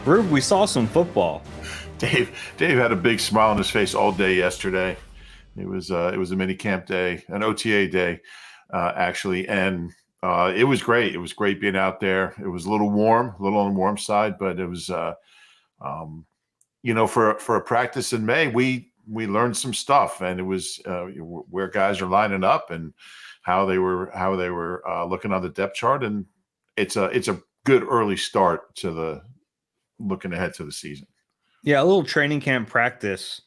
Rube, we saw some football. Dave had a big smile on his face all day yesterday. It was a mini camp day, an OTA day, actually, and it was great. It was great being out there. It was a little warm, a little on the warm side, but it was, for a practice in May, we learned some stuff, and it was where guys are lining up and how they were looking on the depth chart, and it's a good early start to the looking ahead to the season. Yeah, a little training camp practice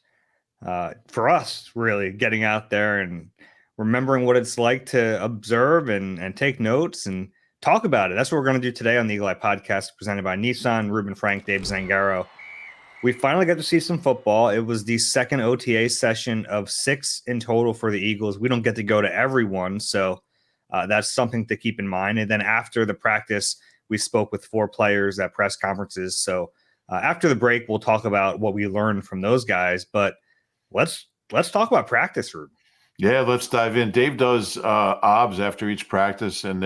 for us, really getting out there and remembering what it's like to observe and take notes and talk about it. That's what we're going to do today on the Eagle Eye Podcast, presented by Nissan, Reuben Frank, Dave Zangaro. We finally got to see some football. It was the second OTA session of 6 in total for the Eagles. We don't get to go to everyone, so that's something to keep in mind. And then after the practice, we spoke with 4 players at press conferences. So after the break, we'll talk about what we learned from those guys. But let's talk about practice, Rube. Yeah, let's dive in. Dave does obs after each practice, and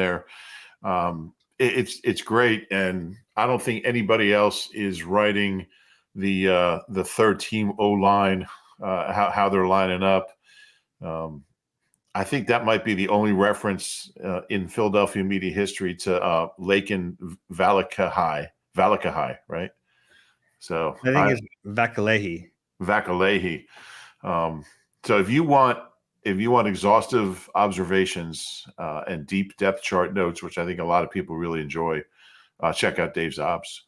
it's great. And I don't think anybody else is writing the third team O-line, how they're lining up. I think that might be the only reference in Philadelphia media history to Lakin Valakahai, right? So I think it's Vakalehi. So if you want exhaustive observations and deep depth chart notes, which I think a lot of people really enjoy, check out Dave's obs.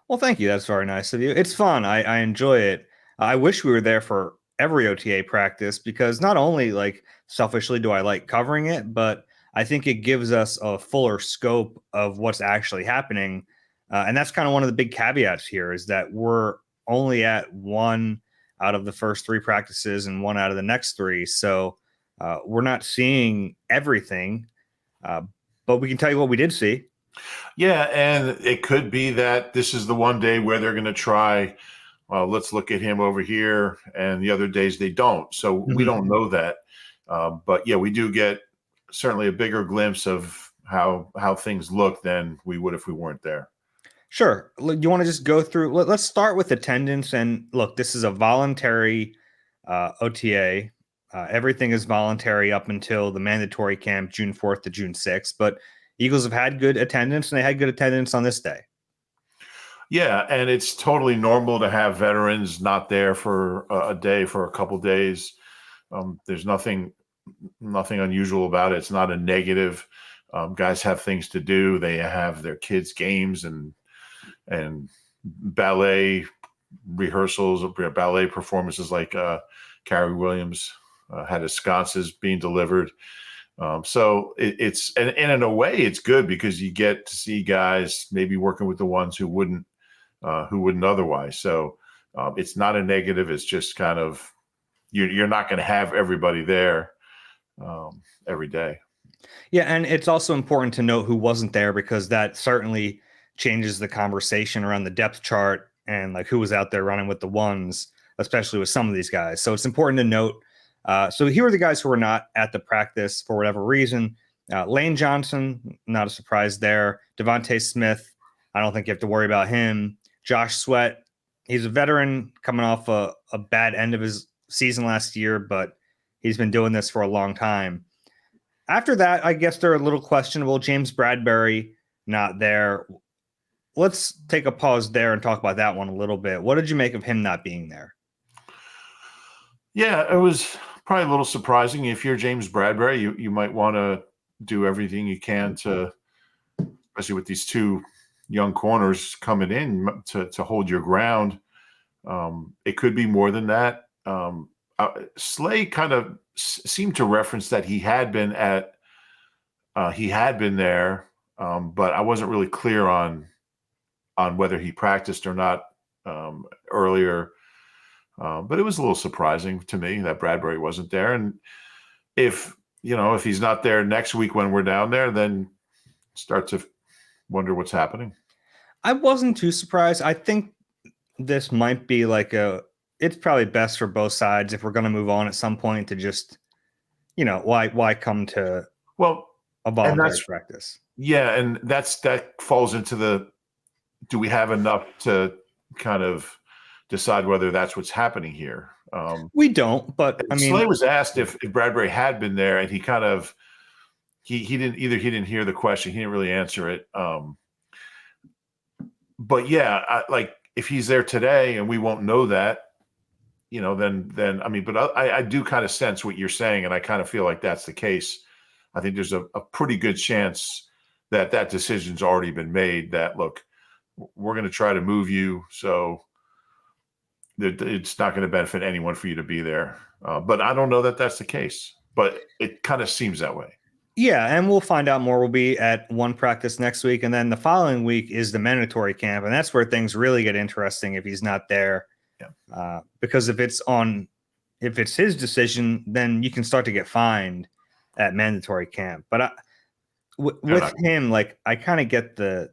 Well, thank you. That's very nice of you. It's fun. I enjoy it. I wish we were there for every OTA practice, because not only, like, selfishly do I like covering it, but I think it gives us a fuller scope of what's actually happening. And that's kind of one of the big caveats here, is that we're only at 1 out of the first 3 practices and 1 out of the next 3. So we're not seeing everything, but we can tell you what we did see. Yeah, and it could be that this is the one day where they're going to try, well, let's look at him over here, and the other days they don't. So we don't know that. But yeah, we do get certainly a bigger glimpse of how things look than we would if we weren't there. Sure. You want to just go through? Let's start with attendance. And look, this is a voluntary OTA. Everything is voluntary up until the mandatory camp, June 4th to June 6th. But Eagles have had good attendance, and they had good attendance on this day. Yeah, and it's totally normal to have veterans not there for a day, for a couple days. There's nothing unusual about it. It's not a negative. Guys have things to do. They have their kids' games and ballet rehearsals, ballet performances, like Carrie Williams had his sconces being delivered. So it's and in a way it's good, because you get to see guys maybe working with the ones who wouldn't otherwise. So it's not a negative. It's just kind of, you're not going to have everybody there every day. Yeah, and it's also important to note who wasn't there, because that certainly changes the conversation around the depth chart and like who was out there running with the ones, especially with some of these guys. So it's important to note. So here are the guys who were not at the practice for whatever reason. Lane Johnson, not a surprise there. Devontae Smith, I don't think you have to worry about him. Josh Sweat, he's a veteran coming off a bad end of his season last year, but he's been doing this for a long time. After that, I guess they're a little questionable. James Bradbury, not there. Let's take a pause there and talk about that one a little bit. What did you make of him not being there? Yeah, it was probably a little surprising. If you're James Bradbury, you might want to do everything you can to, especially with these 2 young corners coming in, to hold your ground. It could be more than that. Slay kind of seemed to reference that he had been there, but I wasn't really clear on whether he practiced or not earlier. But it was a little surprising to me that Bradbury wasn't there. And if he's not there next week when we're down there, then start to wonder what's happening. I wasn't too surprised. I think this might be like it's probably best for both sides, if we're going to move on at some point, to just, why come to a voluntary practice? Yeah, and that falls into do we have enough to kind of decide whether that's what's happening here? We don't, but I mean, Slay was asked if Bradbury had been there, and he kind of he didn't hear the question, he didn't really answer it. But yeah, like if he's there today and we won't know that, then I mean, but I do kind of sense what you're saying, and I kind of feel like that's the case. I think there's a pretty good chance that decision's already been made. That look, we're going to try to move you, so it's not going to benefit anyone for you to be there. But I don't know that that's the case, but it kind of seems that way. Yeah, and we'll find out more. We'll be at one practice next week, and then the following week is the mandatory camp, and that's where things really get interesting if he's not there. Yeah. Because if it's his decision, then you can start to get fined at mandatory camp. But with him, like I kind of get the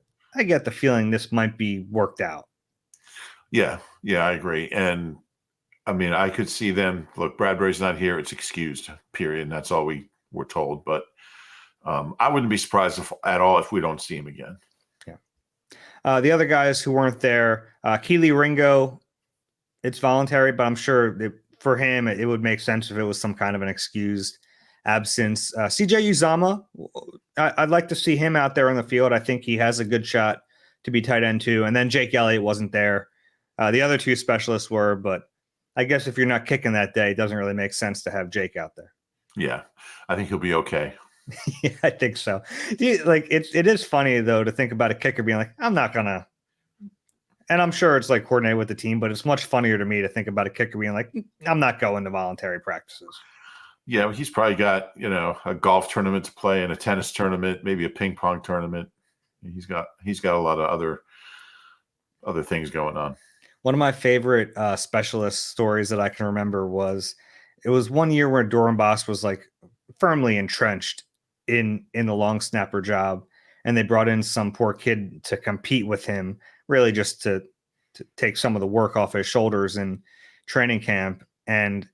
feeling this might be worked out. Yeah, I agree, and I mean I could see them. Look, Bradbury's not here; it's excused. Period. And that's all we were told, but. I wouldn't be surprised at all if we don't see him again. Yeah. The other guys who weren't there, Keely Ringo, it's voluntary, but I'm sure for him it would make sense if it was some kind of an excused absence. CJ Uzama, I'd like to see him out there on the field. I think he has a good shot to be tight end too. And then Jake Elliott wasn't there. The other two specialists were, but I guess if you're not kicking that day, it doesn't really make sense to have Jake out there. Yeah, I think he'll be okay. Yeah, I think so. Like it is funny though to think about a kicker being like, I'm not gonna, and I'm sure it's like coordinated with the team, but it's much funnier to me to think about a kicker being like, I'm not going to voluntary practices. Yeah, he's probably got a golf tournament to play and a tennis tournament, maybe a ping pong tournament. He's got a lot of other things going on. One of my favorite specialist stories that I can remember was it was one year where Dorenbos was like firmly entrenched in the long snapper job, and they brought in some poor kid to compete with him, really just to take some of the work off his shoulders in training camp. And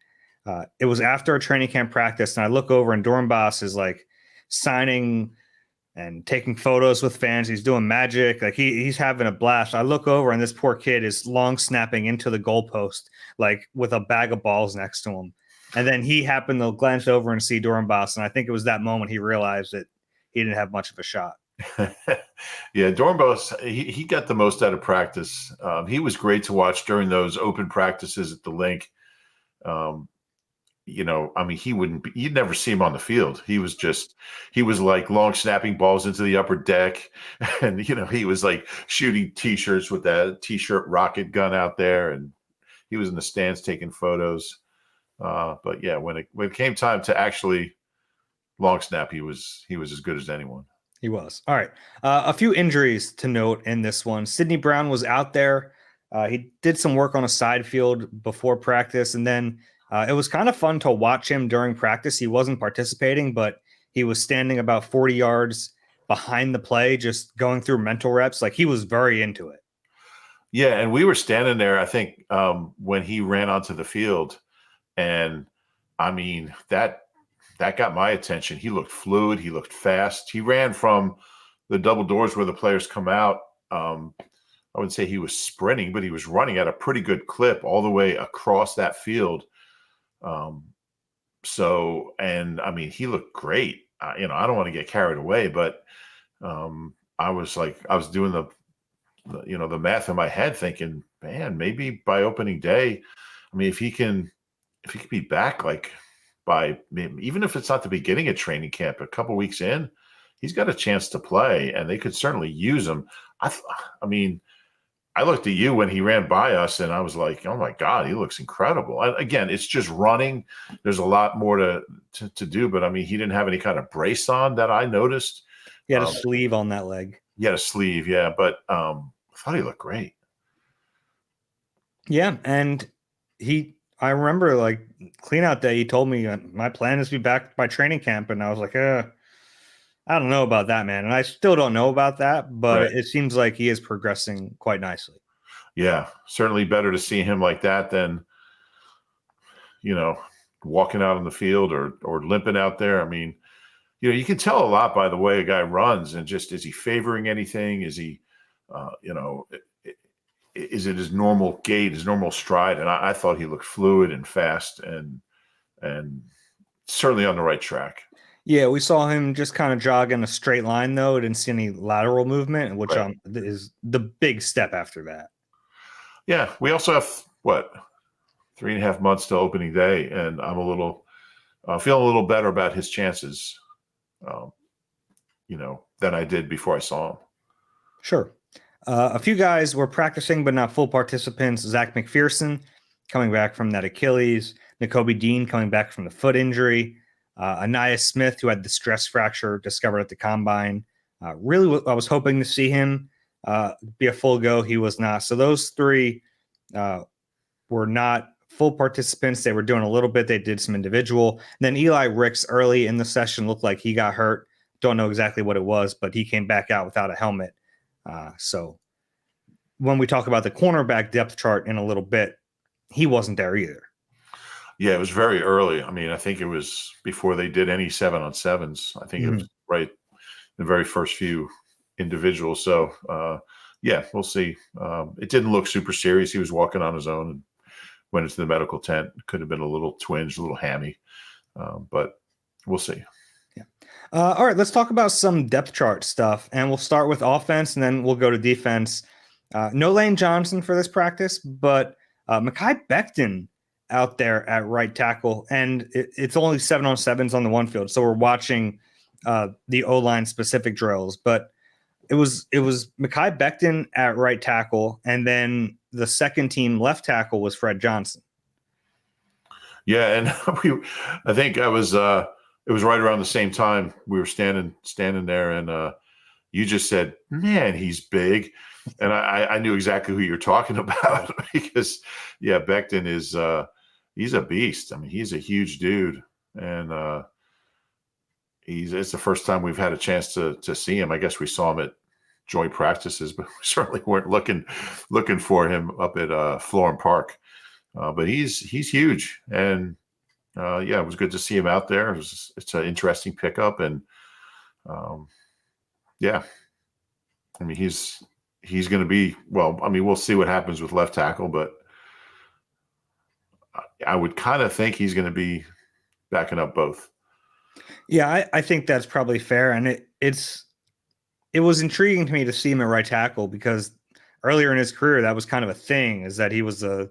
it was after a training camp practice, and I look over and Dorenbos is like signing and taking photos with fans. He's doing magic. Like he's having a blast. I look over and this poor kid is long snapping into the goalpost, like with a bag of balls next to him. And then he happened to glance over and see Dorenbos, and I think it was that moment he realized that he didn't have much of a shot. Yeah, Dorenbos, he got the most out of practice. He was great to watch during those open practices at the link. I mean, you'd never see him on the field. He was like long snapping balls into the upper deck. And, he was like shooting t-shirts with that t-shirt rocket gun out there. And he was in the stands taking photos. But yeah, when it came time to actually long snap, he was as good as anyone. He was. All right. A few injuries to note in this one. Sidney Brown was out there. He did some work on a side field before practice, and then it was kind of fun to watch him during practice. He wasn't participating, but he was standing about 40 yards behind the play, just going through mental reps. Like he was very into it. Yeah, and we were standing there, I think, when he ran onto the field. And I mean, that got my attention. He looked fluid. He looked fast. He ran from the double doors where the players come out. I wouldn't say he was sprinting, but he was running at a pretty good clip all the way across that field. And I mean, he looked great. I don't want to get carried away, but I was doing the math in my head thinking, man, maybe by opening day, I mean, if he can be back like by even if it's not the beginning of training camp, a couple weeks in, he's got a chance to play, and they could certainly use him. I mean, I looked at you when he ran by us, and I was like, oh my God, he looks incredible. And again, it's just running. There's a lot more to do, but I mean, he didn't have any kind of brace on that I noticed. He had a sleeve on that leg. He had a sleeve, yeah, but I thought he looked great. Yeah, and I remember like clean out day, he told me my plan is to be back by training camp. And I was like, I don't know about that, man. And I still don't know about that, but right. It seems like he is progressing quite nicely. Yeah, certainly better to see him like that than, walking out on the field or limping out there. I mean, you can tell a lot by the way a guy runs, and just, is he favoring anything? Is he, You know, is it his normal gait, his normal stride? And I thought he looked fluid and fast and certainly on the right track. Yeah, we saw him just kind of jog in a straight line, though. Didn't see any lateral movement, which Right. is the big step after that. Yeah, we also have what 3.5 months to opening day, and I'm feeling a little better about his chances, um, than I did before I saw him. Sure. A few guys were practicing, but not full participants. Zach McPherson coming back from that Achilles. Nakobe Dean coming back from the foot injury. Anaya Smith, who had the stress fracture discovered at the combine. Really, I was hoping to see him be a full go. He was not. So those three were not full participants. They were doing a little bit. They did some individual. And then Eli Ricks early in the session looked like he got hurt. Don't know exactly what it was, but he came back out without a helmet. So when we talk about the cornerback depth chart in a little bit, he wasn't there either. Yeah, it was very early. I mean, I think it was before they did any 7-on-7s. I think it was right the very first few individuals. So, yeah, we'll see. It didn't look super serious. He was walking on his own and went into the medical tent. Could have been a little twinge, a little hammy, but we'll see. Yeah. All right, let's talk about some depth chart stuff, and we'll start with offense, and then we'll go to defense. No Lane Johnson for this practice, but Mekhi Becton out there at right tackle, and it's only 7-on-7s on the one field, so we're watching the O-line specific drills. But it was Mekhi Becton at right tackle, and then the second team left tackle was Fred Johnson. Yeah, and I think it was right around the same time we were standing there, and you just said, "Man, he's big," and I knew exactly who you're talking about because, yeah, Becton is he's a beast. I mean, he's a huge dude, and it's the first time we've had a chance to see him. I guess we saw him at joint practices, but we certainly weren't looking for him up at Florham Park. But he's huge, and yeah, it was good to see him out there. It's an interesting pickup, and yeah, I mean he's going to be well. I mean, we'll see what happens with left tackle, but I would kind of think he's going to be backing up both. Yeah, I think that's probably fair, and it was intriguing to me to see him at right tackle because earlier in his career that was kind of a thing, is that he was a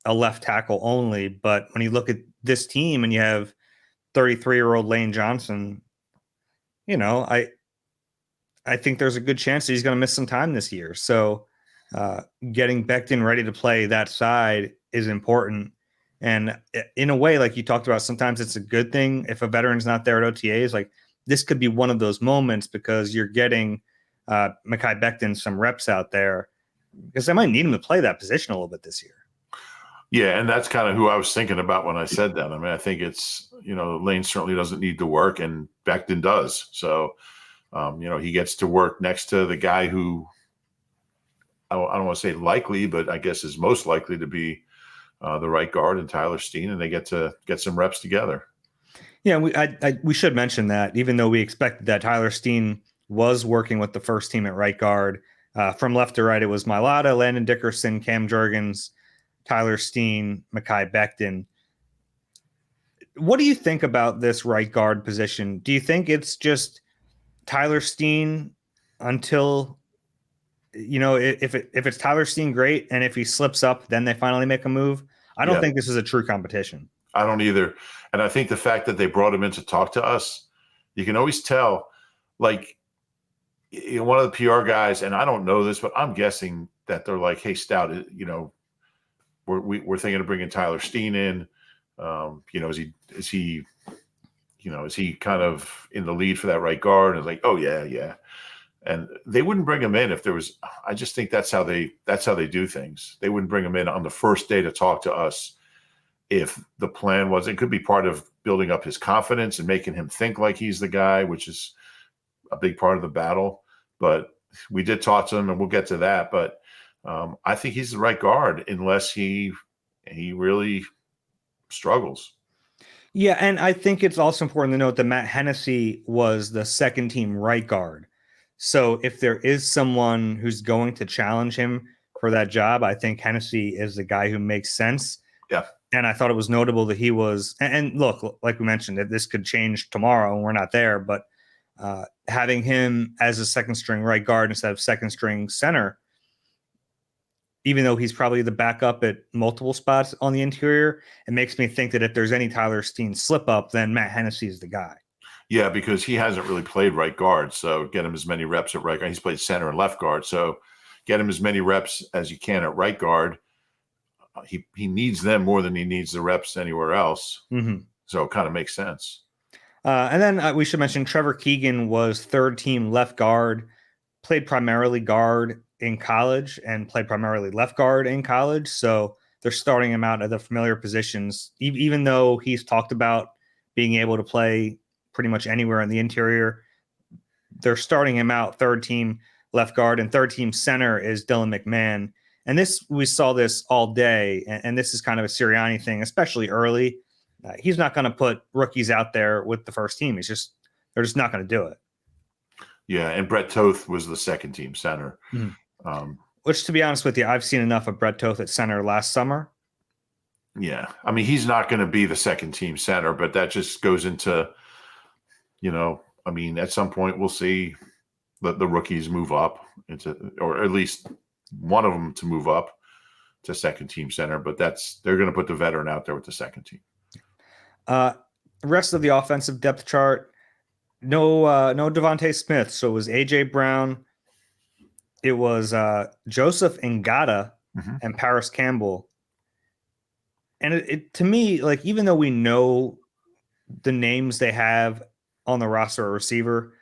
left tackle only. But when you look at this team and you have 33-year-old Lane Johnson, I think there's a good chance that he's going to miss some time this year. So getting Becton ready to play that side is important. And in a way, like you talked about, sometimes it's a good thing if a veteran's not there at OTAs. Like this could be one of those moments because you're getting Mekhi Becton some reps out there because they might need him to play that position a little bit this year. Yeah, and that's kind of who I was thinking about when I said that. I mean, I think it's, Lane certainly doesn't need to work, and Becton does. So, he gets to work next to the guy who I don't want to say likely, but I guess is most likely to be the right guard in Tyler Steen, and they get to get some reps together. Yeah, we should mention that even though we expected that, Tyler Steen was working with the first team at right guard. From left to right, it was Mailata, Landon Dickerson, Cam Jurgens, Tyler Steen, Mekhi Becton. What do you think about this right guard position? Do you think it's just Tyler Steen until, if it's Tyler Steen, great, and if he slips up, then they finally make a move? I don't think this is a true competition. I don't either. And I think the fact that they brought him in to talk to us, you can always tell, like, one of the PR guys, and I don't know this, but I'm guessing that they're like, "Hey, Stout, we're thinking of bringing Tyler Steen in. Is he kind of in the lead for that right guard?" And it's like, "Oh yeah." And they wouldn't bring him in if there was. I just think that's how they do things. They wouldn't bring him in on the first day to talk to us if the plan was. It could be part of building up his confidence and making him think like he's the guy, which is a big part of the battle. But we did talk to him, and we'll get to that. But I think he's the right guard unless he really struggles. Yeah, and I think it's also important to note that Matt Hennessy was the second team right guard. So if there is someone who's going to challenge him for that job, I think Hennessy is the guy who makes sense. Yeah. And I thought it was notable that he was, and look, like we mentioned, that this could change tomorrow and we're not there, but having him as a second string right guard instead of second string center, even though he's probably the backup at multiple spots on the interior, it makes me think that if there's any Tyler Steen slip up, then Matt Hennessy is the guy. Yeah, because he hasn't really played right guard. So get him as many reps at right guard. He's played center and left guard. So get him as many reps as you can at right guard. He needs them more than he needs the reps anywhere else. Mm-hmm. So it kind of makes sense. And then we should mention Trevor Keegan was third team left guard, played primarily guard in college and played primarily left guard in college. So they're starting him out at the familiar positions, even though he's talked about being able to play pretty much anywhere in the interior. They're starting him out third team left guard, and third team center is Dylan McMahon. And we saw this all day, and this is kind of a Sirianni thing, especially early. He's not going to put rookies out there with the first team. They're just not going to do it. Yeah, and Brett Toth was the second team center. Mm-hmm. Which, to be honest with you, I've seen enough of Brett Toth at center last summer. Yeah, I mean, he's not going to be the second team center, but that just goes into, I mean, at some point we'll see the rookies move up into, or at least one of them to move up to second team center, but they're going to put the veteran out there with the second team. The rest of the offensive depth chart, no Devontae Smith. So it was AJ Brown. It was Joseph Ngata and Paris Campbell. And it to me, like, even though we know the names they have on the roster or receiver,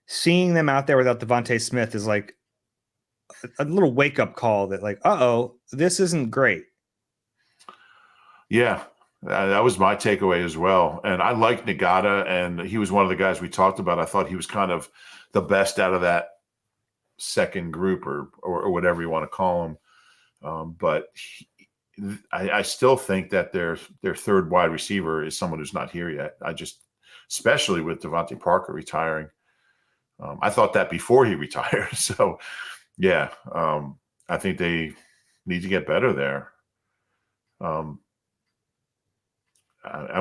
seeing them out there without Devontae Smith is like a little wake up call that, like, this isn't great. Yeah, that was my takeaway as well. And I liked Ngata, and he was one of the guys we talked about. I thought he was kind of the best out of that second group or whatever you want to call him. But I still think that their third wide receiver is someone who's not here yet. Especially with Devontae Parker retiring. I thought that before he retired. So, yeah, I think they need to get better there. I'm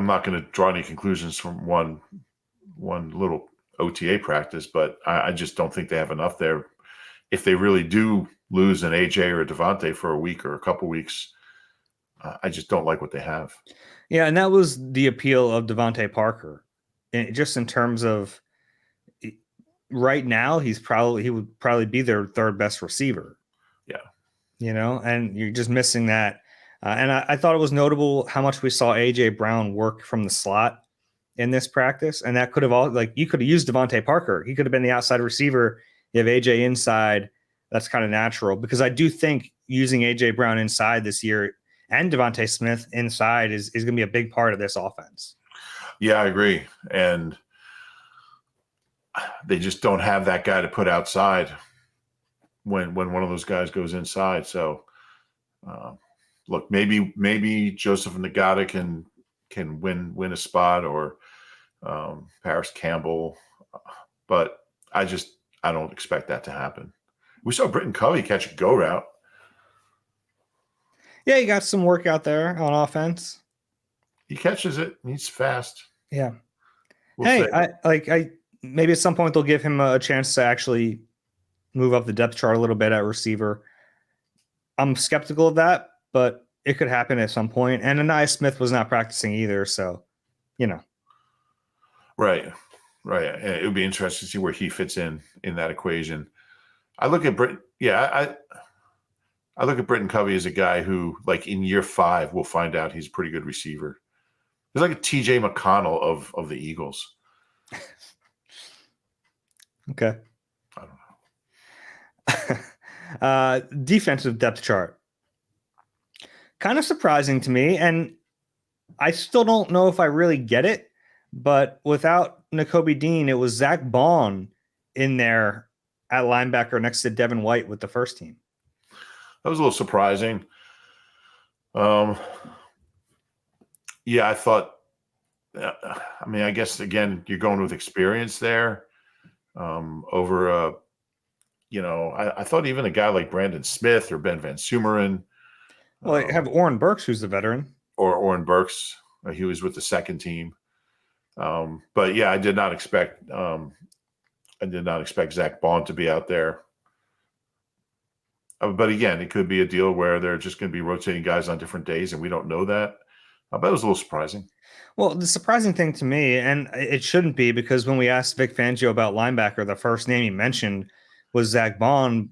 not going to draw any conclusions from one little OTA practice, but I just don't think they have enough there. If they really do lose an AJ or a Devontae for a week or a couple weeks, I just don't like what they have. Yeah, and that was the appeal of Devontae Parker. Just in terms of right now, he would probably be their third best receiver. Yeah. And you're just missing that. And I thought it was notable how much we saw AJ Brown work from the slot in this practice. And that could have you could have used Devontae Parker. He could have been the outside receiver. You have AJ inside. That's kind of natural, because I do think using AJ Brown inside this year and Devontae Smith inside is going to be a big part of this offense. Yeah, I agree. And they just don't have that guy to put outside when one of those guys goes inside. So, look, maybe Joseph Ngata can win a spot, or Paris Campbell, but I don't expect that to happen. We saw Britton Covey catch a go route. Yeah, he got some work out there on offense. He catches it. He's fast. Yeah. I maybe at some point they'll give him a chance to actually move up the depth chart a little bit at receiver. I'm skeptical of that, but it could happen at some point. And Anais Smith was not practicing either, so Right. It would be interesting to see where he fits in that equation. I look at Britton. Yeah, I look at Britton Covey as a guy who, like, in year 5, we'll find out he's a pretty good receiver. He's like a TJ McConnell of the Eagles. Okay. I don't know. Defensive depth chart. Kind of surprising to me, and I still don't know if I really get it, but without Nakobe Dean, it was Zach Bond in there at linebacker next to Devin White with the first team. That was a little surprising. Yeah, I thought, I mean, I guess, again, you're going with experience there over I thought even a guy like Brandon Smith or Ben Van Sumeren, Well, I have Oren Burks, who's the veteran. or Oren Burks, he was with the second team. But yeah, I did not expect Zach Bond to be out there. But again, it could be a deal where they're just going to be rotating guys on different days, and we don't know that. But it was a little surprising. Well, the surprising thing to me, and it shouldn't be, because when we asked Vic Fangio about linebacker, the first name he mentioned was Zach Bond.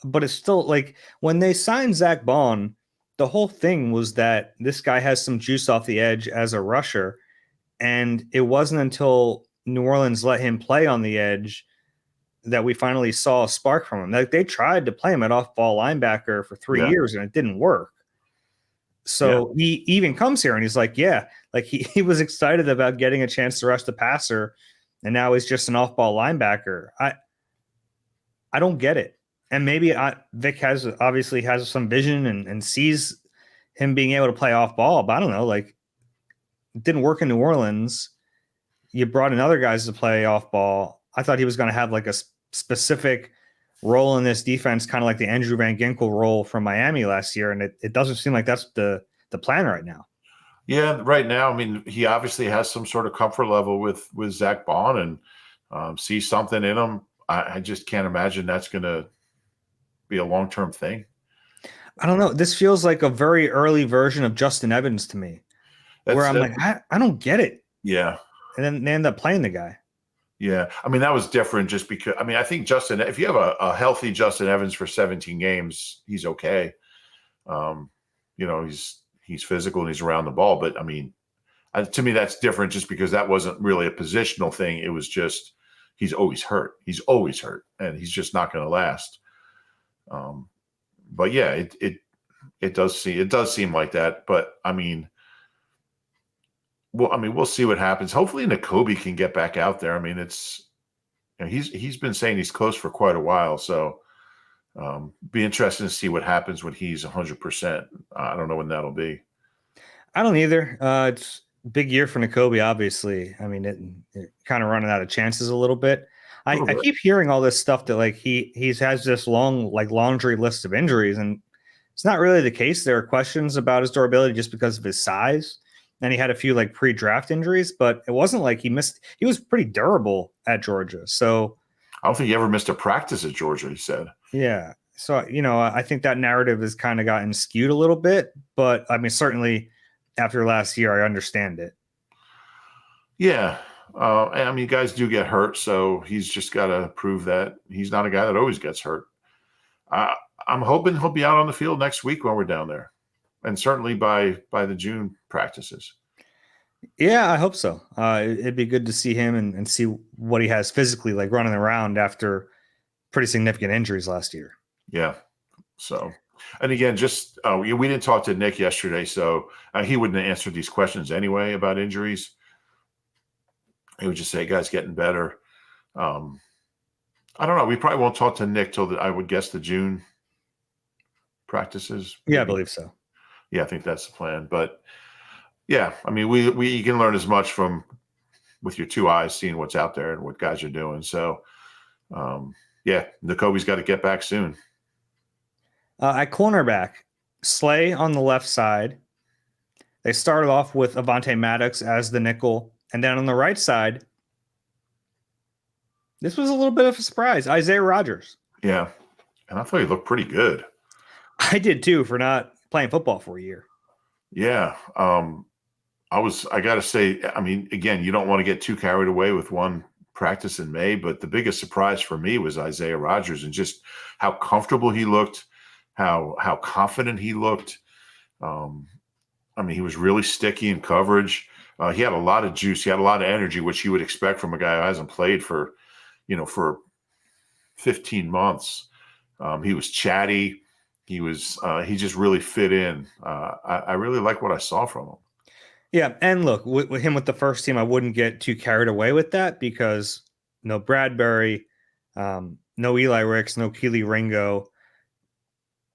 But it's still like, when they signed Zach Bond, the whole thing was that this guy has some juice off the edge as a rusher. And it wasn't until New Orleans let him play on the edge that we finally saw a spark from him. Like, they tried to play him at off-ball linebacker for 3 years, and it didn't work. So he even comes here and he's like, yeah, like he was excited about getting a chance to rush the passer, and now he's just an off-ball linebacker. I don't get it. And maybe Vic obviously has some vision and sees him being able to play off-ball, but I don't know, like, it didn't work in New Orleans. You brought in other guys to play off-ball. I thought he was going to have like a specific role in this defense, kind of like the Andrew Van Ginkel role from Miami last year, and it doesn't seem like that's the plan right now. Yeah, right now, I mean, he obviously has some sort of comfort level with Zach Bond and sees something in him. I just can't imagine that's going to be a long-term thing. I don't know. This feels like a very early version of Justin Evans to me, where I'm like, I don't get it. Yeah. And then they end up playing the guy. Yeah. I mean, that was different just because, I mean, I think if you have a healthy Justin Evans for 17 games, he's okay. He's physical and he's around the ball. But I mean, to me, that's different just because that wasn't really a positional thing. It was just, he's always hurt. He's always hurt, and he's just not going to last. But yeah, it does seem like that. But I mean, we'll see what happens. Hopefully Nakobe can get back out there. I mean, he's been saying he's close for quite a while. So be interesting to see what happens when he's 100%. I don't know when that'll be. I don't either. It's a big year for Nakobe, obviously. I mean, it kind of running out of chances a little bit. I keep hearing all this stuff that like he has this long like laundry list of injuries, and it's not really the case. There are questions about his durability just because of his size. And he had a few like pre-draft injuries, but it wasn't like he missed. He was pretty durable at Georgia. So I don't think he ever missed a practice at Georgia, he said. Yeah. So, I think that narrative has kind of gotten skewed a little bit, but I mean, certainly after last year, I understand it. Yeah. I mean, guys do get hurt, so he's just got to prove that he's not a guy that always gets hurt. I'm hoping he'll be out on the field next week when we're down there, and certainly by the June practices. Yeah, I hope so. It'd be good to see him and see what he has physically, like running around after pretty significant injuries last year. Yeah. So, and again, just we didn't talk to Nick yesterday, so he wouldn't have answered these questions anyway about injuries. He would just say, guys, getting better. I don't know. We probably won't talk to Nick till I would guess the June practices. Yeah, I believe so. Yeah, I think that's the plan. But yeah, I mean, you can learn as much with your two eyes, seeing what's out there and what guys are doing. So, yeah, Nakobe's got to get back soon. At cornerback, Slay on the left side. They started off with Avonte Maddox as the nickel. And then on the right side, this was a little bit of a surprise. Isaiah Rodgers. Yeah. And I thought he looked pretty good. I did too, for not playing football for a year. Yeah. I got to say, I mean, again, you don't want to get too carried away with one practice in May, but the biggest surprise for me was Isaiah Rodgers and just how comfortable he looked, how confident he looked. I mean, he was really sticky in coverage. He had a lot of juice. He had a lot of energy, which you would expect from a guy who hasn't played for 15 months. He was chatty. He just really fit in. I really like what I saw from him. Yeah, and look, with him with the first team, I wouldn't get too carried away with that because no Bradbury, no Eli Ricks, no Keely Ringo,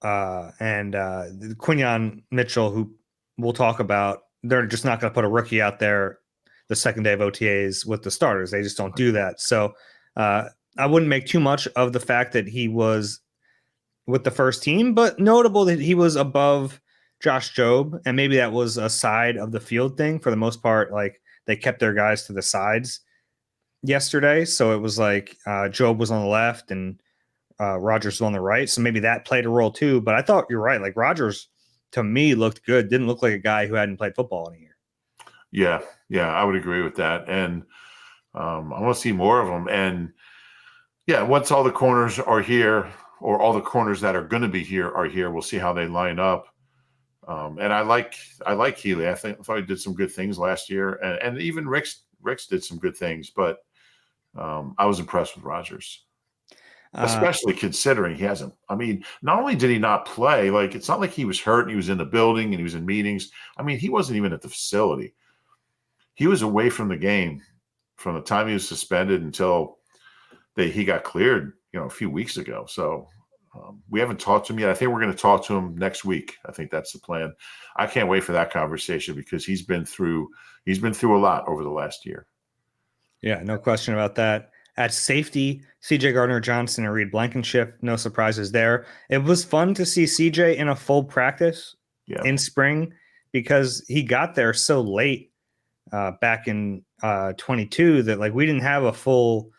and Quinyon Mitchell, who we'll talk about. They're just not going to put a rookie out there the second day of OTAs with the starters. They just don't do that. So I I wouldn't make too much of the fact that he was with the first team, but notable that he was above Josh Jobe, and maybe that was a side of the field thing for the most part. Like they kept their guys to the sides yesterday, so it was like Jobe was on the left and Rodgers was on the right, so maybe that played a role too. But I thought you're right. Like Rodgers, to me, looked good. Didn't look like a guy who hadn't played football in a year. Yeah, I would agree with that. And I want to see more of them. And yeah, once all the corners are here, or all the corners that are going to be here are here, we'll see how they line up. And I like Healy. I thought he did some good things last year, and even Ricks did some good things. But I was impressed with Rodgers, especially considering he hasn't. I mean, not only did he not play, like it's not like he was hurt and he was in the building and he was in meetings. I mean, he wasn't even at the facility. He was away from the game from the time he was suspended until he got cleared, a few weeks ago. So we haven't talked to him yet. I think we're going to talk to him next week. I think that's the plan. I can't wait for that conversation because he's been through a lot over the last year. Yeah, no question about that. At safety, CJ Gardner-Johnson and Reed Blankenship, no surprises there. It was fun to see CJ in a full practice in spring because he got there so late back in 22 that like we didn't have a full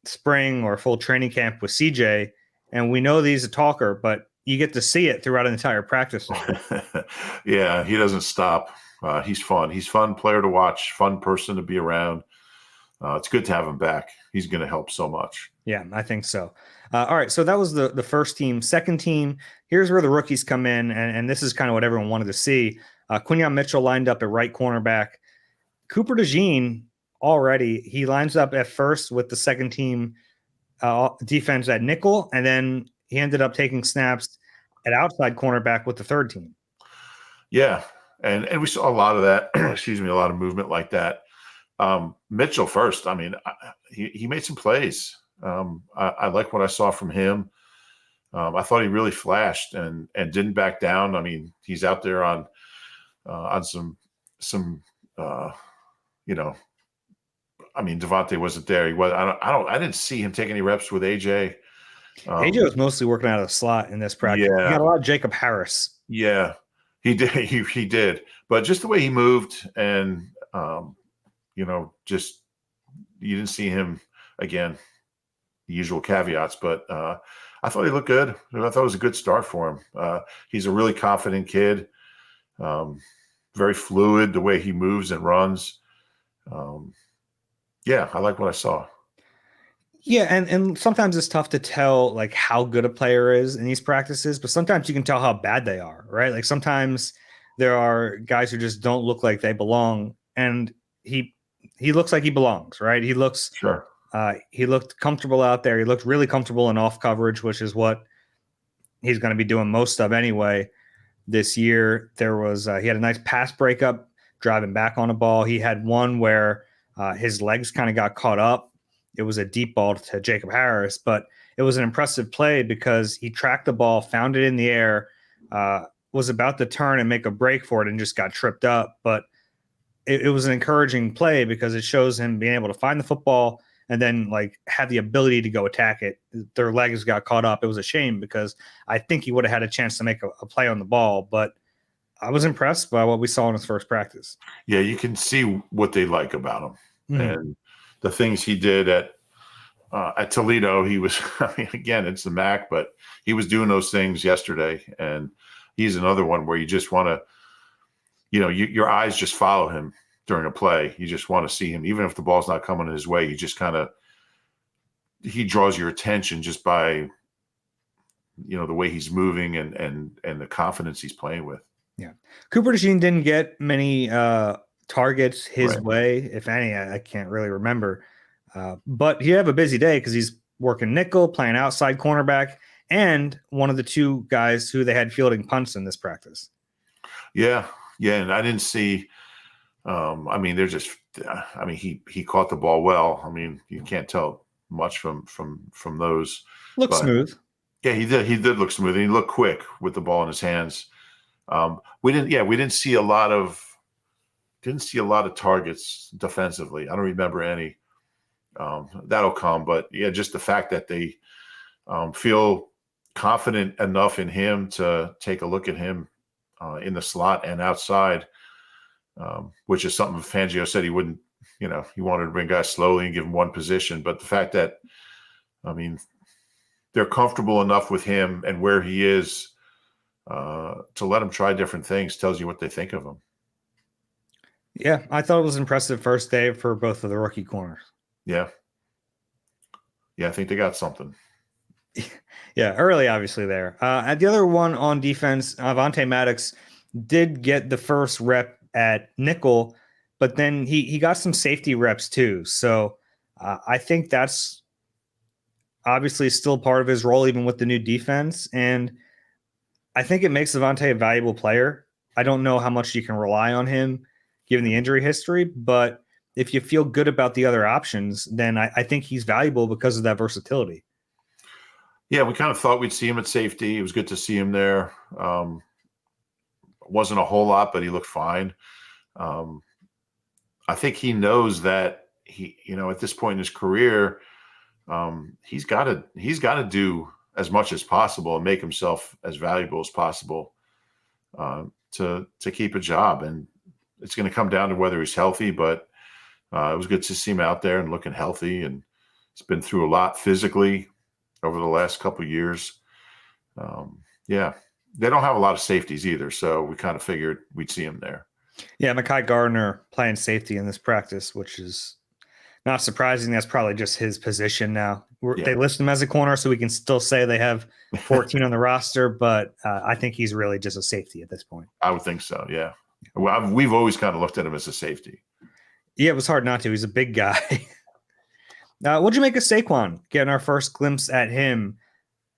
spring or full training camp with CJ. And we know that he's a talker, but you get to see it throughout an entire practice. Yeah, he doesn't stop. He's fun. He's fun player to watch, fun person to be around. It's good to have him back. He's going to help so much. Yeah, I think so. All right, so that was the first team. Second team, here's where the rookies come in, and this is kind of what everyone wanted to see. Quinyon Mitchell lined up at right cornerback. Cooper DeJean already, he lines up at first with the second team defense at nickel, and then he ended up taking snaps at outside cornerback with the third team. Yeah, and we saw a lot of that. Excuse me, a lot of movement like that. Mitchell first. I mean, he made some plays. I like what I saw from him. I thought he really flashed and didn't back down. I mean, he's out there on some I mean, Devontae wasn't there. He was. I didn't see him take any reps with AJ. AJ was mostly working out of the slot in this practice. Yeah, he got a lot of Jacob Harris. Yeah, he did. He did. But just the way he moved, and just you didn't see him again. The usual caveats, but I thought he looked good. I thought it was a good start for him. He's a really confident kid. Very fluid the way he moves and runs. Yeah, I like what I saw. Yeah, and sometimes it's tough to tell like how good a player is in these practices, but sometimes you can tell how bad they are, right? Like sometimes there are guys who just don't look like they belong, and he looks like he belongs, right? He looks sure. He looked comfortable out there. He looked really comfortable in off coverage, which is what he's going to be doing most of anyway. This year, there was he had a nice pass breakup driving back on a ball. He had one where his legs kind of got caught up. It was a deep ball to Jacob Harris, but it was an impressive play because he tracked the ball, found it in the air, was about to turn and make a break for it and just got tripped up. But it was an encouraging play because it shows him being able to find the football and then like have the ability to go attack it. Their legs got caught up. It was a shame because I think he would have had a chance to make a play on the ball, but I was impressed by what we saw in his first practice. Yeah, you can see what they like about him. Mm-hmm. And the things he did at Toledo, he was, I mean, again, it's the MAC, but he was doing those things yesterday. And he's another one where you just want to, your eyes just follow him during a play. You just want to see him, even if the ball's not coming his way. You just he draws your attention just by, the way he's moving and the confidence he's playing with. Yeah. Cooper DeJean didn't get many targets his way, if any. I can't really remember. But he had a busy day because he's working nickel, playing outside cornerback, and one of the two guys who they had fielding punts in this practice. Yeah. And I didn't see he caught the ball well. I mean, you can't tell much from those. Looks smooth. Yeah, he did look smooth. And he looked quick with the ball in his hands. We didn't see a lot of targets defensively. I don't remember any. That'll come. But yeah, just the fact that they feel confident enough in him to take a look at him in the slot and outside, which is something Fangio said he wouldn't, he wanted to bring guys slowly and give him one position. But the fact that, they're comfortable enough with him and where he is to let him try different things tells you what they think of him. Yeah, I thought it was impressive first day for both of the rookie corners. Yeah. Yeah, I think they got something. Yeah, early, obviously, there. At the other one on defense, Avonte Maddox did get the first rep at nickel, but then he got some safety reps too. So I think that's obviously still part of his role, even with the new defense. And I think it makes Avonte a valuable player. I don't know how much you can rely on him given the injury history, but if you feel good about the other options, then I think he's valuable because of that versatility. Yeah, we kind of thought we'd see him at safety. It was good to see him there. Wasn't a whole lot, but he looked fine. I think he knows that he, at this point in his career, he's got to do as much as possible and make himself as valuable as possible to keep a job. And it's going to come down to whether he's healthy, but it was good to see him out there and looking healthy. And he's been through a lot physically over the last couple of years. Yeah, they don't have a lot of safeties either, so we kind of figured we'd see him there. Yeah, Mekhi Gardner playing safety in this practice, which is not surprising. That's probably just his position now. They list him as a corner, so we can still say they have 14 on the roster, but I think he's really just a safety at this point. I would think so, yeah. Well, we've always kind of looked at him as a safety. Yeah, it was hard not to. He's a big guy. What'd you make of Saquon? Getting our first glimpse at him.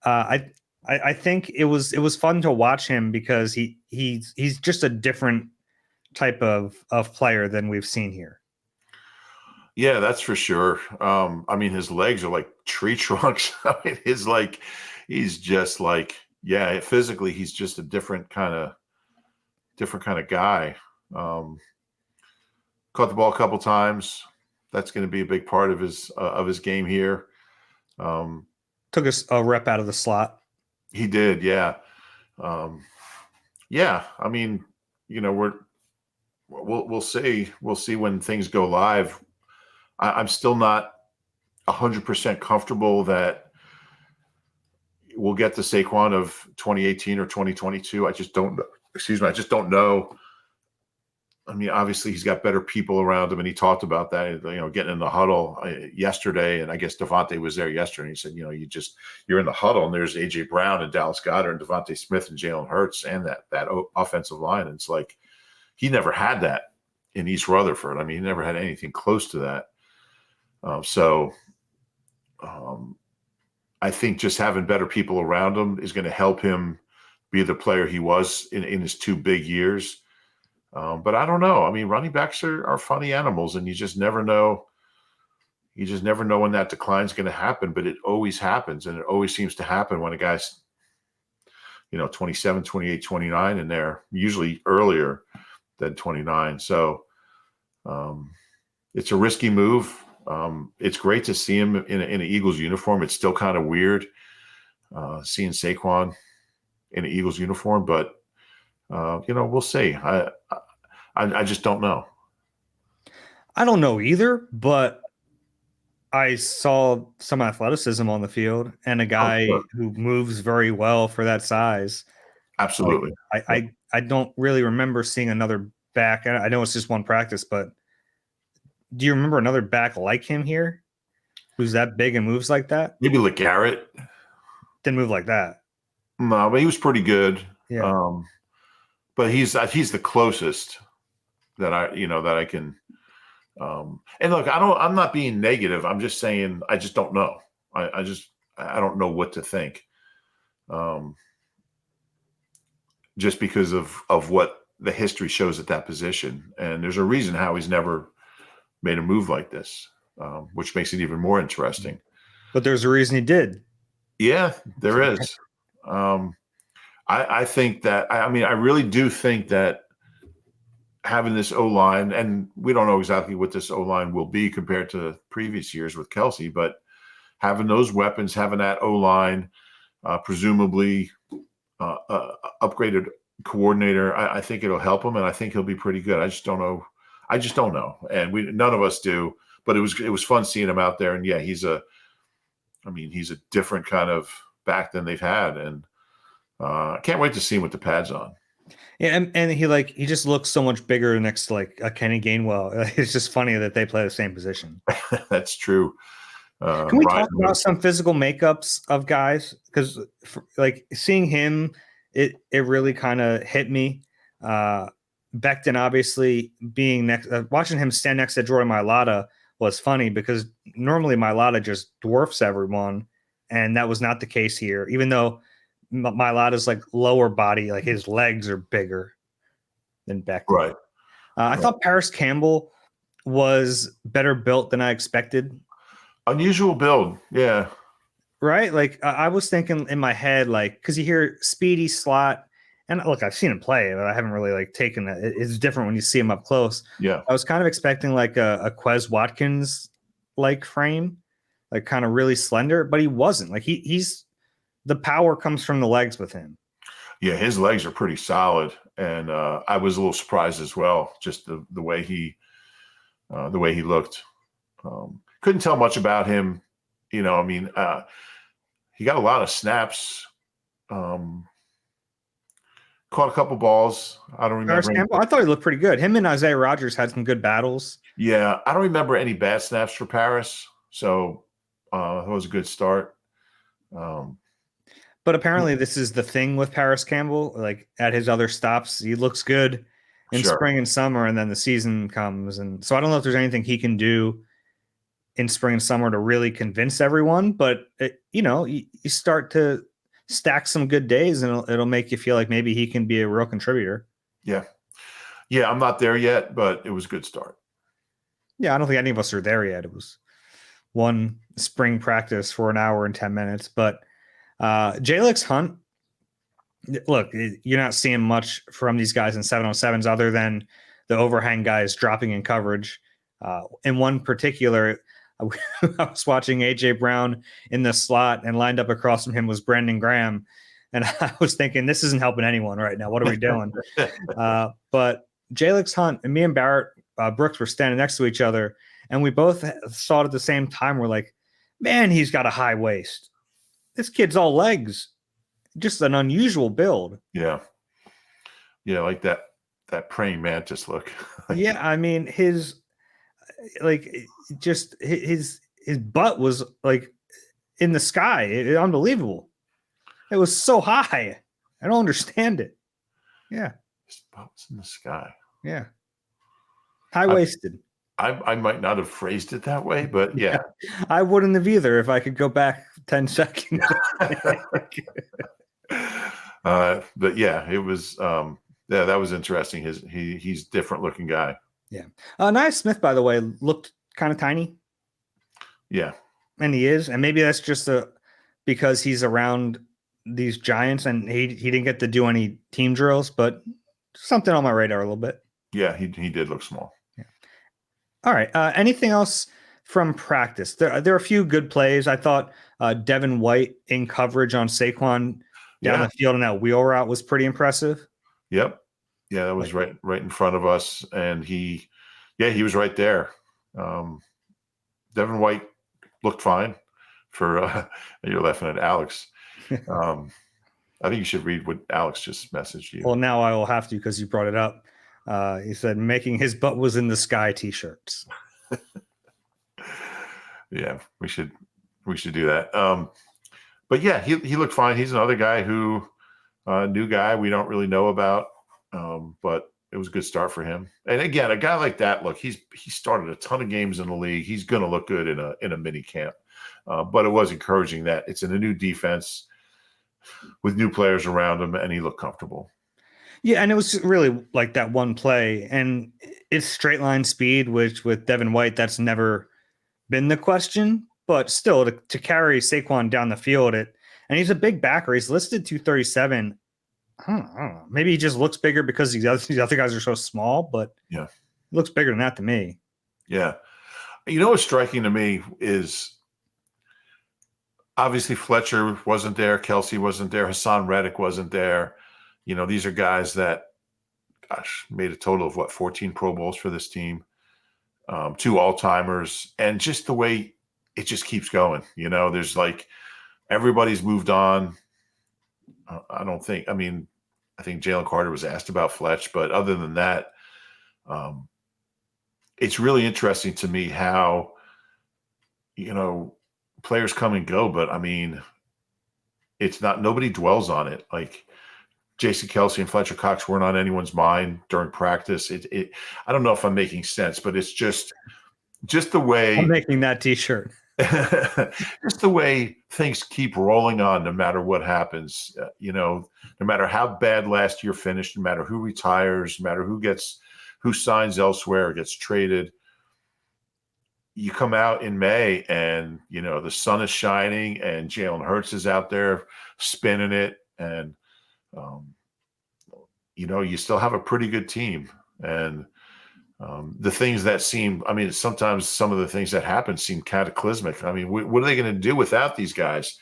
I think it was fun to watch him because he's just a different type of player than we've seen here. Yeah, that's for sure. His legs are like tree trunks. He's just like, yeah, physically he's just a different kind of guy. Caught the ball a couple times. That's going to be a big part of his game here. Took us a rep out of the slot. He did, yeah. Yeah, we'll see. We'll see when things go live. I'm still not 100% comfortable that we'll get the Saquon of 2018 or 2022. I just don't know. Excuse me. I just don't know. Obviously he's got better people around him, and he talked about that, getting in the huddle yesterday. And I guess Devontae was there yesterday. And he said, you're in the huddle, and there's AJ Brown and Dallas Goedert and Devontae Smith and Jalen Hurts and that offensive line. And it's like, he never had that in East Rutherford. He never had anything close to that. I think just having better people around him is going to help him be the player he was in his 2 big years. But I don't know. Running backs are funny animals, and you just never know. You just never know when that decline is going to happen, but it always happens. And it always seems to happen when a guy's, 27, 28, 29 in there, usually earlier than 29. So it's a risky move. It's great to see him in an Eagles uniform. It's still kind of weird seeing Saquon in an Eagles uniform, but we'll see. I just don't know. I don't know either, but I saw some athleticism on the field and a guy who moves very well for that size. Absolutely. I don't really remember seeing another back. I know it's just one practice, but do you remember another back like him here who's that big and moves like that? Maybe LeGarrette. Didn't move like that. No, but he was pretty good. Yeah. But he's the closest that I can. And look, I'm not being negative. I'm just saying I just don't know. I don't know what to think. Just because of what the history shows at that position, and there's a reason how he's never made a move like this, which makes it even more interesting. But there's a reason he did. Yeah, there is. I think that I really do think that having this O-line, and we don't know exactly what this O-line will be compared to previous years with Kelsey, but having those weapons, having that O-line, presumably upgraded coordinator, I think it'll help him, and I think he'll be pretty good. I just don't know. And none of us do. But it was fun seeing him out there, and yeah, he's a different kind of back than they've had, and I can't wait to see him with the pads on. Yeah, and he just looks so much bigger next to like a Kenny Gainwell. It's just funny that they play the same position. That's true. Can we talk about some physical makeups of guys? Because like seeing him, it really kind of hit me. Becton obviously being next, watching him stand next to Jordan Mailata was funny because normally Mailata just dwarfs everyone, and that was not the case here. Even though Mailata's like lower body, like his legs are bigger than Becton. Right. I thought Paris Campbell was better built than I expected. Unusual build, yeah. Right? Like I was thinking in my head, like, because you hear speedy slot, and look, I've seen him play, but I haven't really like taken that. It's different when you see him up close. Yeah. I was kind of expecting like a Quez Watkins like frame, like kind of really slender, but he wasn't. Like he's the power comes from the legs with him. Yeah, his legs are pretty solid, and I was a little surprised as well, just the way he looked. Couldn't tell much about him, he got a lot of snaps, caught a couple balls. I don't remember. I thought he looked pretty good. Him and Isaiah Rodgers had some good battles. Yeah, I don't remember any bad snaps for Paris, so that was a good start. But apparently this is the thing with Paris Campbell. Like at his other stops, he looks good in spring and summer, and then the season comes. And so I don't know if there's anything he can do in spring and summer to really convince everyone. But, you start to stack some good days, and it'll make you feel like maybe he can be a real contributor. Yeah. Yeah, I'm not there yet, but it was a good start. Yeah, I don't think any of us are there yet. It was one spring practice for an hour and 10 minutes. But Jalix Hunt, look, you're not seeing much from these guys in 707s other than the overhang guys dropping in coverage. In one particular, I was watching AJ Brown in the slot, and lined up across from him was Brandon Graham. And I was thinking, this isn't helping anyone right now. What are we doing? But Jalix Hunt and me and Barrett Brooks were standing next to each other, and we both saw it at the same time. We're like, man, he's got a high waist. This kid's all legs. Just an unusual build. Yeah. Yeah, like that praying mantis look. Yeah, I mean, his butt was like in the sky. Unbelievable. It was so high. I don't understand it. Yeah. His butt was in the sky. Yeah. High-waisted. I might not have phrased it that way, but yeah. I wouldn't have either if I could go back 10 seconds. But yeah, it was that was interesting. He's a different looking guy. Yeah. Nia Smith, by the way, looked kind of tiny. Yeah. And he is. And maybe that's just because he's around these giants and he didn't get to do any team drills, but something on my radar a little bit. Yeah, he did look small. Yeah. All right. Anything else from practice? There are a few good plays. I thought Devin White in coverage on Saquon down the field in that wheel route was pretty impressive. Yep. Yeah, that was right in front of us, and he was right there. Devin White looked fine. For you're laughing at Alex. I think you should read what Alex just messaged you. Well, now I will have to because you brought it up. He said making his butt was in the sky t-shirts. Yeah, we should do that. But yeah, he looked fine. He's another guy who new guy we don't really know about. But it was a good start for him. And again, a guy like that, look, he started a ton of games in the league. He's going to look good in a mini camp. But it was encouraging that it's in a new defense with new players around him, and he looked comfortable. Yeah, and it was really like that one play, and it's straight line speed, which with Devin White, that's never been the question. But still, to carry Saquon down the field, and he's a big backer. He's listed 237. I don't know. Maybe he just looks bigger because these other guys are so small, but Yeah. It looks bigger than that to me. Yeah. You know what's striking to me is obviously Fletcher wasn't there. Kelsey wasn't there. Hassan Reddick wasn't there. You know, these are guys that, gosh, made a total of 14 Pro Bowls for this team, 2 all-timers, and just the way it just keeps going. You know, there's like everybody's moved on. I think Jalen Carter was asked about Fletch, but other than that, it's really interesting to me how, you know, players come and go, but I mean, it's not, nobody dwells on it. Like Jason Kelsey and Fletcher Cox weren't on anyone's mind during practice. I don't know if I'm making sense, but it's just the way I'm making that t-shirt. just the way things keep rolling on, no matter what happens. You know, no matter how bad last year finished, no matter who retires, no matter who signs elsewhere or gets traded, you come out in May and, you know, the sun is shining and Jalen Hurts is out there spinning it. And, you know, you still have a pretty good team. And the things that seem, I mean, sometimes some of the things that happen seem cataclysmic. I mean, what are they going to do without these guys?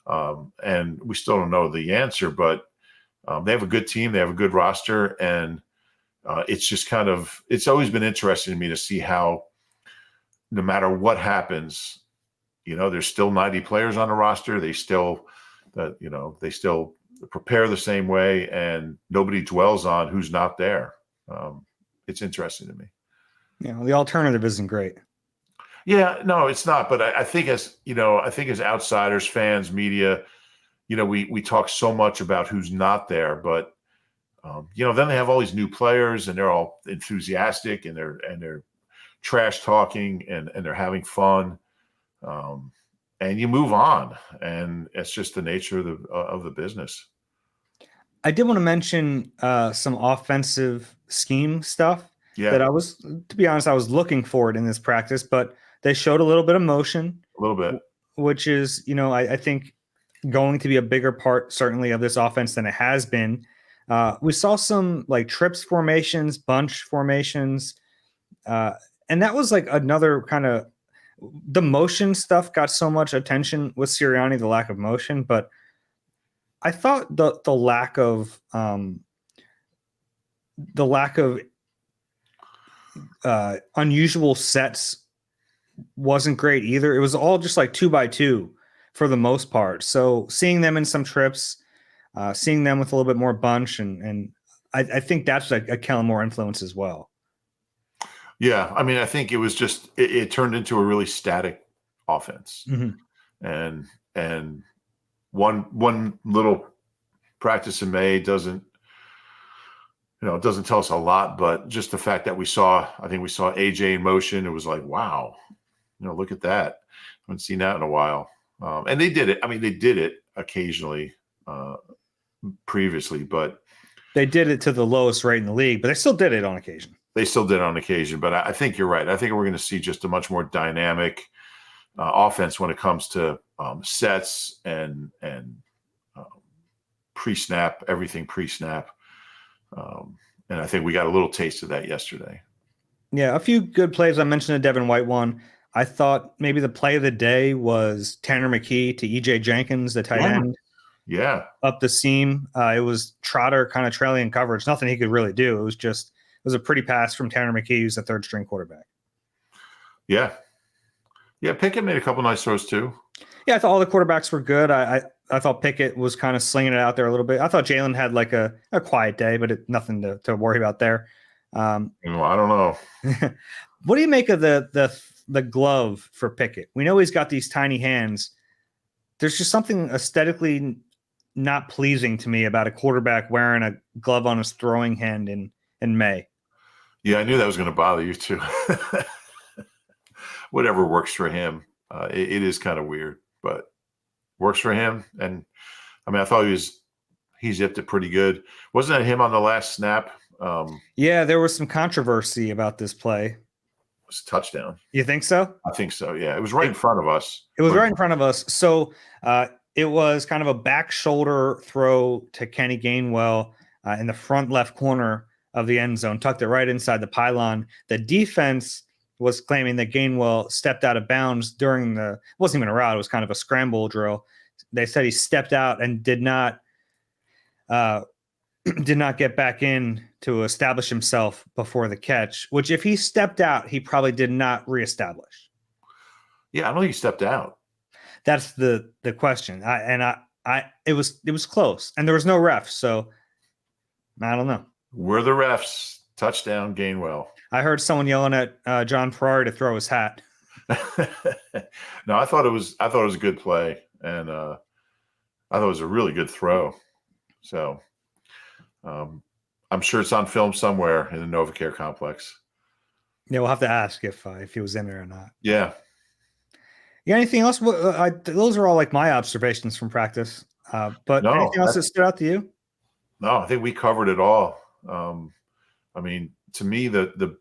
And we still don't know the answer, but they have a good team. They have a good roster. And it's just kind of, it's always been interesting to me to see how, no matter what happens, you know, there's still 90 players on the roster. They still prepare the same way, and nobody dwells on who's not there. It's interesting to me. Yeah, well, the alternative isn't great. Yeah, no, it's not. But I think as outsiders, fans, media, you know, we talk so much about who's not there, but you know, then they have all these new players, and they're all enthusiastic, and they're trash talking, and they're having fun, and you move on, and it's just the nature of the business. I did want to mention some offensive scheme stuff Yeah, that to be honest, I was looking for it in this practice, but they showed a little bit of motion, a little bit, which is, you know, I think going to be a bigger part certainly of this offense than it has been. We saw some like trips formations, bunch formations, and that was like another kind of, the motion stuff got so much attention with Sirianni, the lack of motion, but I thought the lack of unusual sets wasn't great either. It was all just like 2x2 for the most part. So seeing them in some trips, seeing them with a little bit more bunch, and I think that's like a Kellen Moore influence as well. Yeah, I mean, I think it was just it turned into a really static offense, and one little practice in May doesn't tell us a lot, but just the fact that we saw AJ in motion, it was like, wow, you know, look at that. I haven't seen that in a while. And they did it. I mean, they did it occasionally previously, but they did it to the lowest rate in the league, but they still did it on occasion. But I think you're right. I think we're going to see just a much more dynamic offense when it comes to sets and pre-snap, everything pre-snap. And I think we got a little taste of that yesterday. Yeah, a few good plays. I mentioned a Devin White one. I thought maybe the play of the day was Tanner McKee to EJ Jenkins, the tight end. Yeah. Up the seam. It was Trotter kind of trailing coverage. Nothing he could really do. It was a pretty pass from Tanner McKee, who's the third string quarterback. Yeah. Yeah, Pickett made a couple nice throws too. Yeah, I thought all the quarterbacks were good. I thought Pickett was kind of slinging it out there a little bit. I thought Jalen had like a quiet day, but nothing to worry about there. I don't know. What do you make of the glove for Pickett? We know he's got these tiny hands. There's just something aesthetically not pleasing to me about a quarterback wearing a glove on his throwing hand in May. Yeah, I knew that was going to bother you too. Whatever works for him. It is kind of weird, but works for him. And I mean, I thought he zipped it pretty good. Wasn't that him on the last snap? Yeah, there was some controversy about this play. It was a touchdown. You think so? I think so. Yeah, it was right in front of us. It was right in front of us. So It was kind of a back shoulder throw to Kenny Gainwell in the front left corner of the end zone, tucked it right inside the pylon. The defense was claiming that Gainwell stepped out of bounds during it wasn't even a route, it was kind of a scramble drill. They said he stepped out and did not get back in to establish himself before the catch, which if he stepped out, he probably did not reestablish. Yeah, I don't think he stepped out. That's the question. It was close, and there was no ref, so I don't know. We're the refs. Touchdown, Gainwell. I heard someone yelling at John Ferrari to throw his hat. No, I thought it was a good play, and I thought it was a really good throw. So I'm sure it's on film somewhere in the NovaCare complex. Yeah, we'll have to ask if he was in there or not. Yeah. You got anything else? Those are all like my observations from practice. But No, anything else that stood out to you? No, I think we covered it all. I mean, to me, the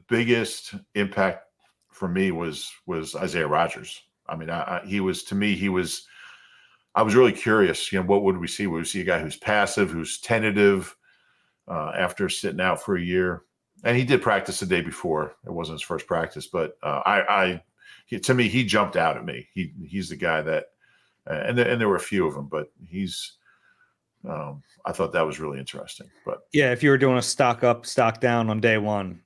biggest impact for me was Isaiah Rodgers. I mean, I was really curious. What would we see? Would we see a guy who's passive, who's tentative after sitting out for a year? And he did practice the day before. It wasn't his first practice, but to me, he jumped out at me. He's the guy that, and there were a few of them, but he's. I thought that was really interesting. But yeah, if you were doing a stock up, stock down on day one,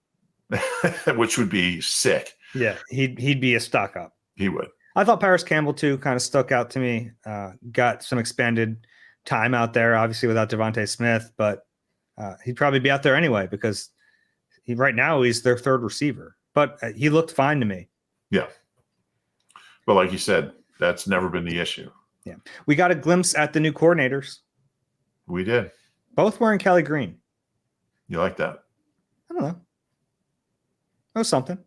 which would be sick. Yeah, he'd be a stock up. He would. I thought Paris Campbell too kind of stuck out to me. Got some expanded time out there, obviously without Devontae Smith, but he'd probably be out there anyway because right now he's their third receiver. But he looked fine to me. Yeah. But like you said, that's never been the issue. Yeah. We got a glimpse at the new coordinators. We did. Both wearing Kelly green. You like that? I don't know. That was something.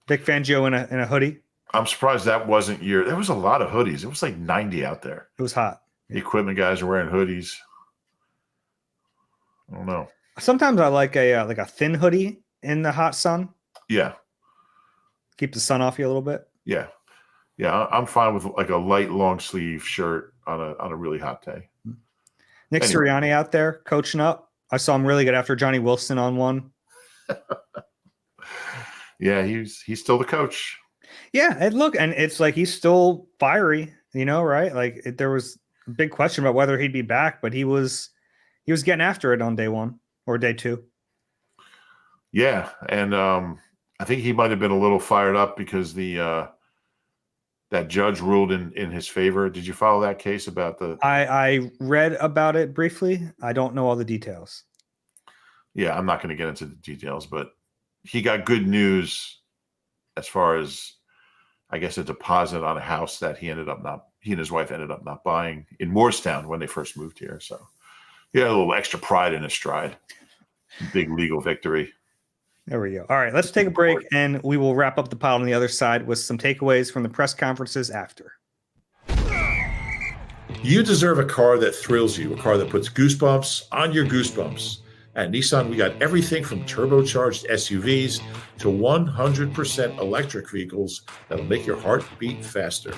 Vic Fangio in a hoodie. I'm surprised that wasn't there was a lot of hoodies. It was like 90 out there. It was hot. The equipment guys are wearing hoodies. I don't know. Sometimes I like a thin hoodie in the hot sun. Yeah. Keep the sun off you a little bit. Yeah. Yeah, I'm fine with like a light long sleeve shirt on a really hot day. Nick Sirianni out there coaching up. I saw him really good after Johnny Wilson on one. Yeah, he's still the coach. Yeah, and it's like he's still fiery, right? Like there was a big question about whether he'd be back, but he was getting after it on day one or day two. Yeah, and I think he might have been a little fired up because that judge ruled in his favor. Did you follow that case about the? I read about it briefly. I don't know all the details. Yeah, I'm not going to get into the details, but he got good news as far as, I guess, a deposit on a house that he and his wife ended up not buying in Morristown when they first moved here. So he had a little extra pride in his stride. Big legal victory. There we go. All right, let's take a break, and we will wrap up the pile on the other side with some takeaways from the press conferences after. You deserve a car that thrills you, a car that puts goosebumps on your goosebumps. At Nissan, we got everything from turbocharged SUVs to 100% electric vehicles that'll make your heart beat faster.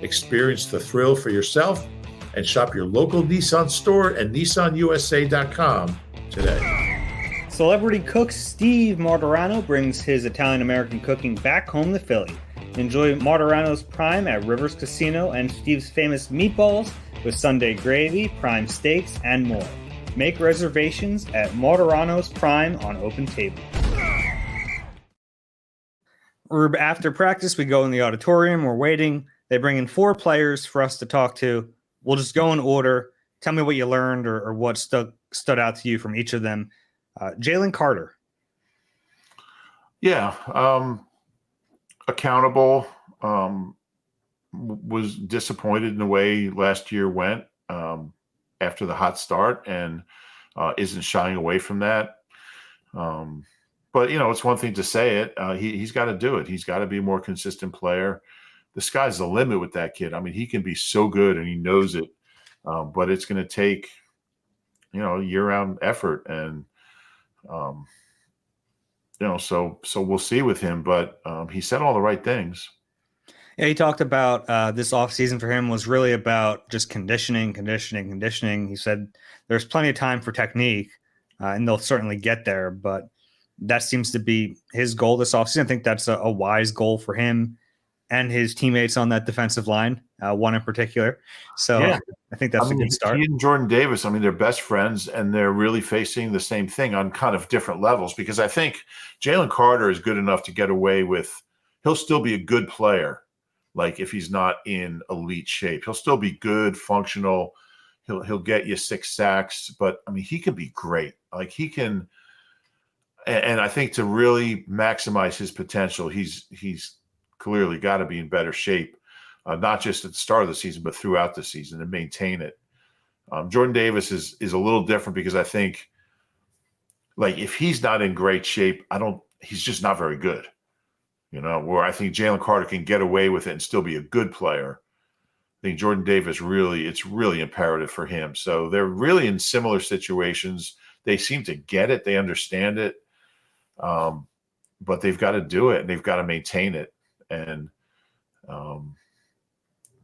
Experience the thrill for yourself and shop your local Nissan store at nissanusa.com today. Celebrity cook Steve Martorano brings his Italian-American cooking back home to Philly. Enjoy Martorano's Prime at Rivers Casino and Steve's famous meatballs with Sunday gravy, prime steaks, and more. Make reservations at Martorano's Prime on Open Table. After practice, we go in the auditorium. We're waiting. They bring in 4 players for us to talk to. We'll just go in order. Tell me what you learned or what stood out to you from each of them. Jalen Carter. Yeah. Accountable. Was disappointed in the way last year went after the hot start and isn't shying away from that. But, it's one thing to say it. He's got to do it. He's got to be a more consistent player. The sky's the limit with that kid. I mean, he can be so good and he knows it, but it's going to take, year-round effort. And, so we'll see with him, but he said all the right things. Yeah, he talked about this offseason for him was really about just conditioning. He said there's plenty of time for technique, and they'll certainly get there, but that seems to be his goal this offseason. I think that's a wise goal for him and his teammates on that defensive line, one in particular. So Yeah. I think that's a good start. He and Jordan Davis, they're best friends, and they're really facing the same thing on kind of different levels, because I think Jalen Carter is good enough to get away with – he'll still be a good player. Like, if he's not in elite shape, he'll still be good, functional. He'll get you 6 sacks, but he can be great. Like, he can, and I think to really maximize his potential, he's clearly got to be in better shape, not just at the start of the season, but throughout the season, and maintain it. Jordan Davis is a little different, because I think, like, if he's not in great shape, he's just not very good. Where I think Jalen Carter can get away with it and still be a good player. I think Jordan Davis it's really imperative for him. So they're really in similar situations. They seem to get it. They understand it. But they've got to do it, and they've got to maintain it. And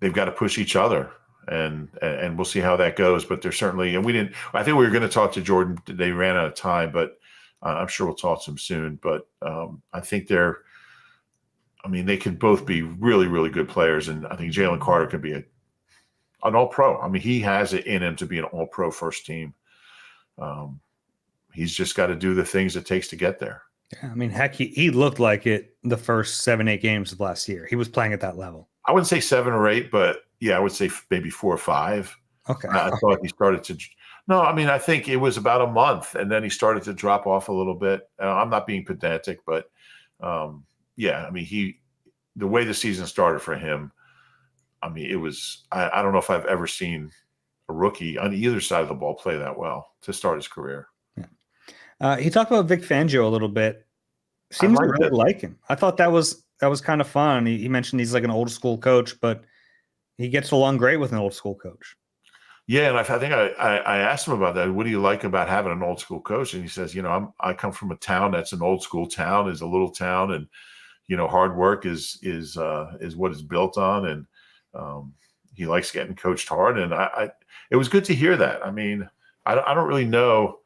they've got to push each other. And we'll see how that goes. But they're certainly – and I think we were going to talk to Jordan. They ran out of time, but I'm sure we'll talk to him soon. But I think they could both be really, really good players, and I think Jalen Carter could be an all-pro. He has it in him to be an all-pro first team. He's just got to do the things it takes to get there. Yeah, heck, he looked like it the first 7-8 games of last year. He was playing at that level. I wouldn't say 7 or 8, but yeah, I would say maybe 4 or 5. Okay. I thought he started to – no, I think it was about a month, and then he started to drop off a little bit. I'm not being pedantic, but yeah, the way the season started for him, it was, I don't know if I've ever seen a rookie on either side of the ball play that well to start his career. Yeah. He talked about Vic Fangio a little bit. Seems to really like him. I thought that was kind of fun. He mentioned he's like an old school coach, but he gets along great with an old school coach. Yeah, and I think I asked him about that. What do you like about having an old school coach? And he says, I come from a town that's an old school town, is a little town, and hard work is what it's built on, and he likes getting coached hard. And it was good to hear that. I don't really know.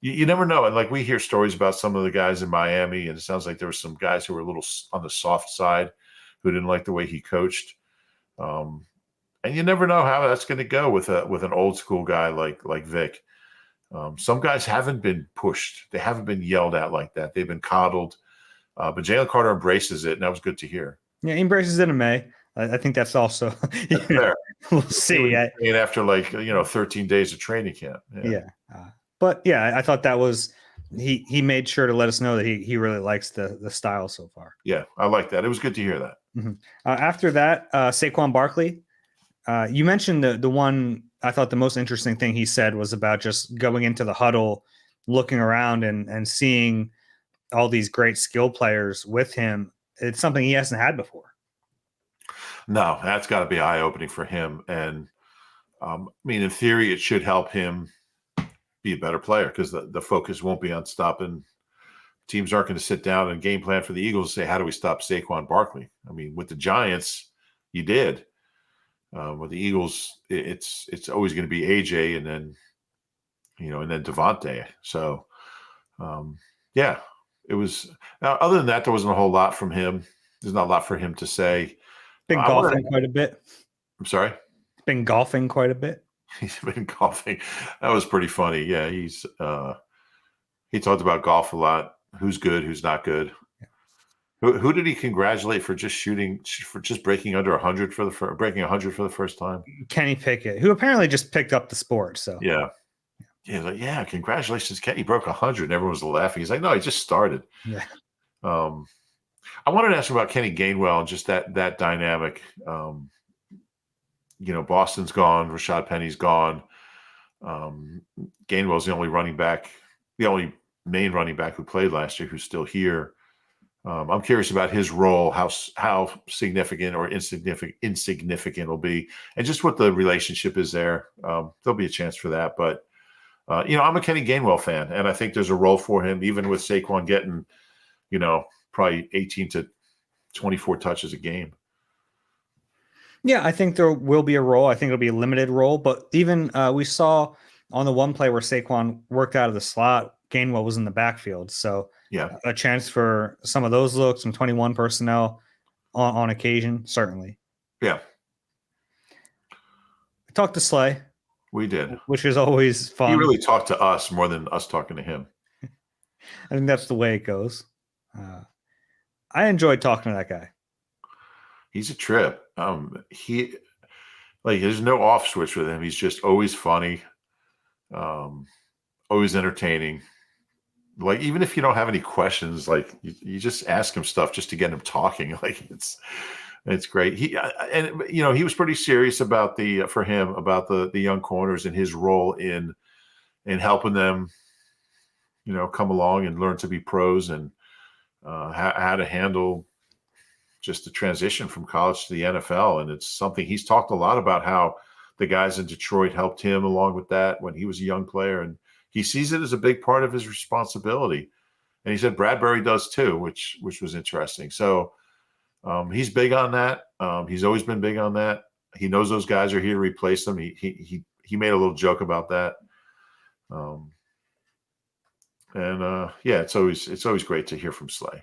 You never know. And like, we hear stories about some of the guys in Miami, and it sounds like there were some guys who were a little on the soft side who didn't like the way he coached. And you never know how that's going to go with an old school guy like Vic. Some guys haven't been pushed. They haven't been yelled at like that. They've been coddled. But Jalen Carter embraces it, and that was good to hear. Yeah, he embraces it in May. I think that's also fair. We'll see. And after 13 days of training camp. Yeah. But yeah, I thought that was he made sure to let us know that he really likes the style so far. Yeah, I like that. It was good to hear that. Mm-hmm. After that, Saquon Barkley. You mentioned the one I thought the most interesting thing he said was about just going into the huddle, looking around and seeing all these great skill players with him. It's something he hasn't had before. No, that's got to be eye-opening for him. And in theory, it should help him be a better player, because the focus won't be on stopping. Teams aren't going to sit down and game plan for the Eagles and say, how do we stop Saquon Barkley? With the Giants, you did. With the Eagles, it's always going to be AJ and then Devontae. So, yeah. It was. Now, other than that, there wasn't a whole lot from him. There's not a lot for him to say. Been golfing quite a bit. I'm sorry? Been golfing quite a bit. He's been golfing. That was pretty funny. Yeah, he talked about golf a lot. Who's good, who's not good. Yeah. Who did he congratulate for just breaking under 100 breaking 100 for the first time? Kenny Pickett, who apparently just picked up the sport. So yeah. Yeah, congratulations, Kenny broke 100. And everyone was laughing. He's like, no, he just started. Yeah. I wanted to ask you about Kenny Gainwell and just that dynamic. Boston's gone, Rashad Penny's gone. Gainwell's the only main running back who played last year who's still here. I'm curious about his role, how significant or insignificant it'll be, and just what the relationship is there. There'll be a chance for that, but I'm a Kenny Gainwell fan, and I think there's a role for him, even with Saquon getting, probably 18 to 24 touches a game. Yeah, I think there will be a role. I think it'll be a limited role, but even we saw on the one play where Saquon worked out of the slot, Gainwell was in the backfield. So Yeah. a chance for some of those looks, some 21 personnel on occasion, certainly. Yeah. I talked to Slay. We did. Which is always fun. He really talked to us more than us talking to him. I think that's the way it goes. I enjoyed talking to that guy. He's a trip. There's no off switch with him. He's just always funny, always entertaining. Like, even if you don't have any questions, like you just ask him stuff just to get him talking. Like, it's great. He was pretty serious about the young corners and his role in helping them, come along and learn to be pros, and how to handle just the transition from college to the NFL. And it's something he's talked a lot about, how the guys in Detroit helped him along with that when he was a young player. And he sees it as a big part of his responsibility. And he said Bradbury does too, which was interesting. So he's big on that. He's always been big on that. He knows those guys are here to replace them. He made a little joke about that. It's always great to hear from Slay.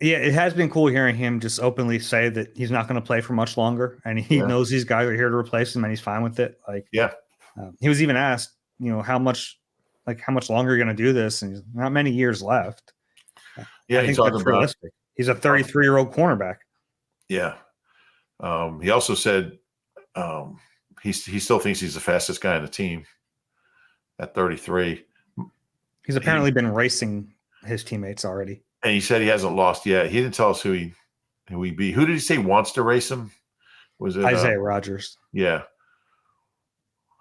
It has been cool hearing him just openly say that he's not going to play for much longer, and he knows these guys are here to replace him, and he's fine with it. He was even asked, how much longer are you going to do this, and not many years left. Yeah, I think that's realistic. He's a 33-year-old cornerback. Yeah. He also said he still thinks he's the fastest guy on the team at 33. He's apparently been racing his teammates already. And he said he hasn't lost yet. He didn't tell us who he beat. Who did he say wants to race him? Was it Isaiah Rodgers? Yeah.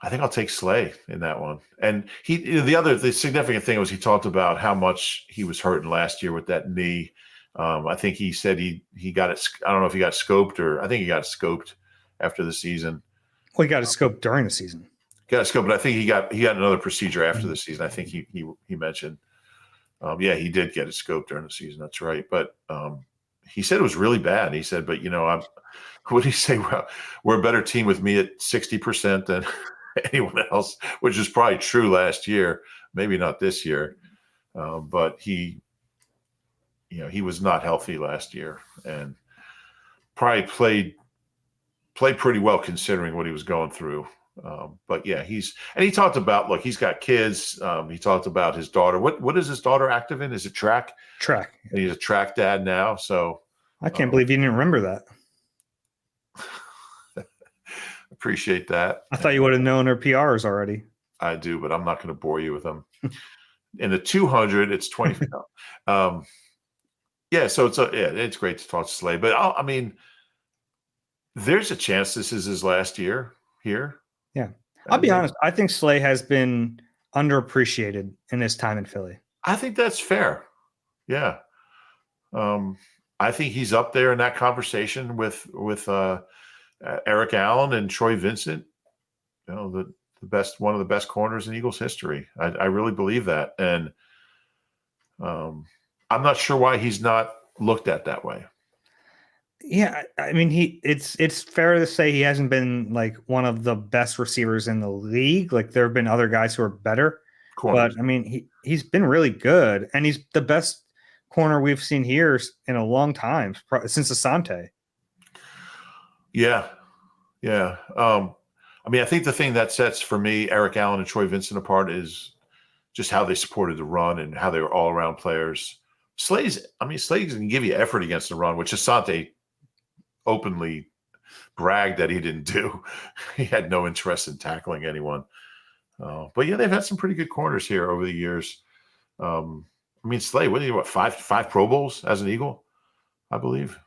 I think I'll take Slay in that one. And the significant thing was he talked about how much he was hurting last year with that knee. I think he said he got it. I don't know if he got scoped, or I think he got scoped after the season. Well, he got a scope during the season. Got a scope, but I think he got another procedure after the season. I think he mentioned. He did get a scope during the season. That's right. But he said it was really bad. He said, but what did he say? Well, we're a better team with me at 60% than anyone else, which is probably true last year. Maybe not this year. But he was not healthy last year, and probably played pretty well considering what he was going through. But yeah, he talked about, look, he's got kids. He talked about his daughter. What is his daughter active in? Is it track? Track. And he's a track dad now. So I can't believe you didn't remember that. Appreciate that. I thought you would have known her PRs already. I do, but I'm not going to bore you with them. In the 200, it's 20. So it's great to talk to Slay. But there's a chance this is his last year here. Yeah. I'll be honest. I think Slay has been underappreciated in his time in Philly. I think that's fair. Yeah. I think he's up there in that conversation with Eric Allen and Troy Vincent, the best, one of the best corners in Eagles history. I really believe that. And I'm not sure why he's not looked at that way. Yeah, it's fair to say he hasn't been like one of the best receivers in the league. Like, there have been other guys who are better, corners. But he's been really good, and he's the best corner we've seen here in a long time, since Asante. Yeah. I think the thing that sets, for me, Eric Allen and Troy Vincent apart is just how they supported the run and how they were all around players. Slay can give you effort against the run, which Asante openly bragged that he didn't do. He had no interest in tackling anyone. But yeah, they've had some pretty good corners here over the years. Slay, five Pro Bowls as an Eagle, I believe.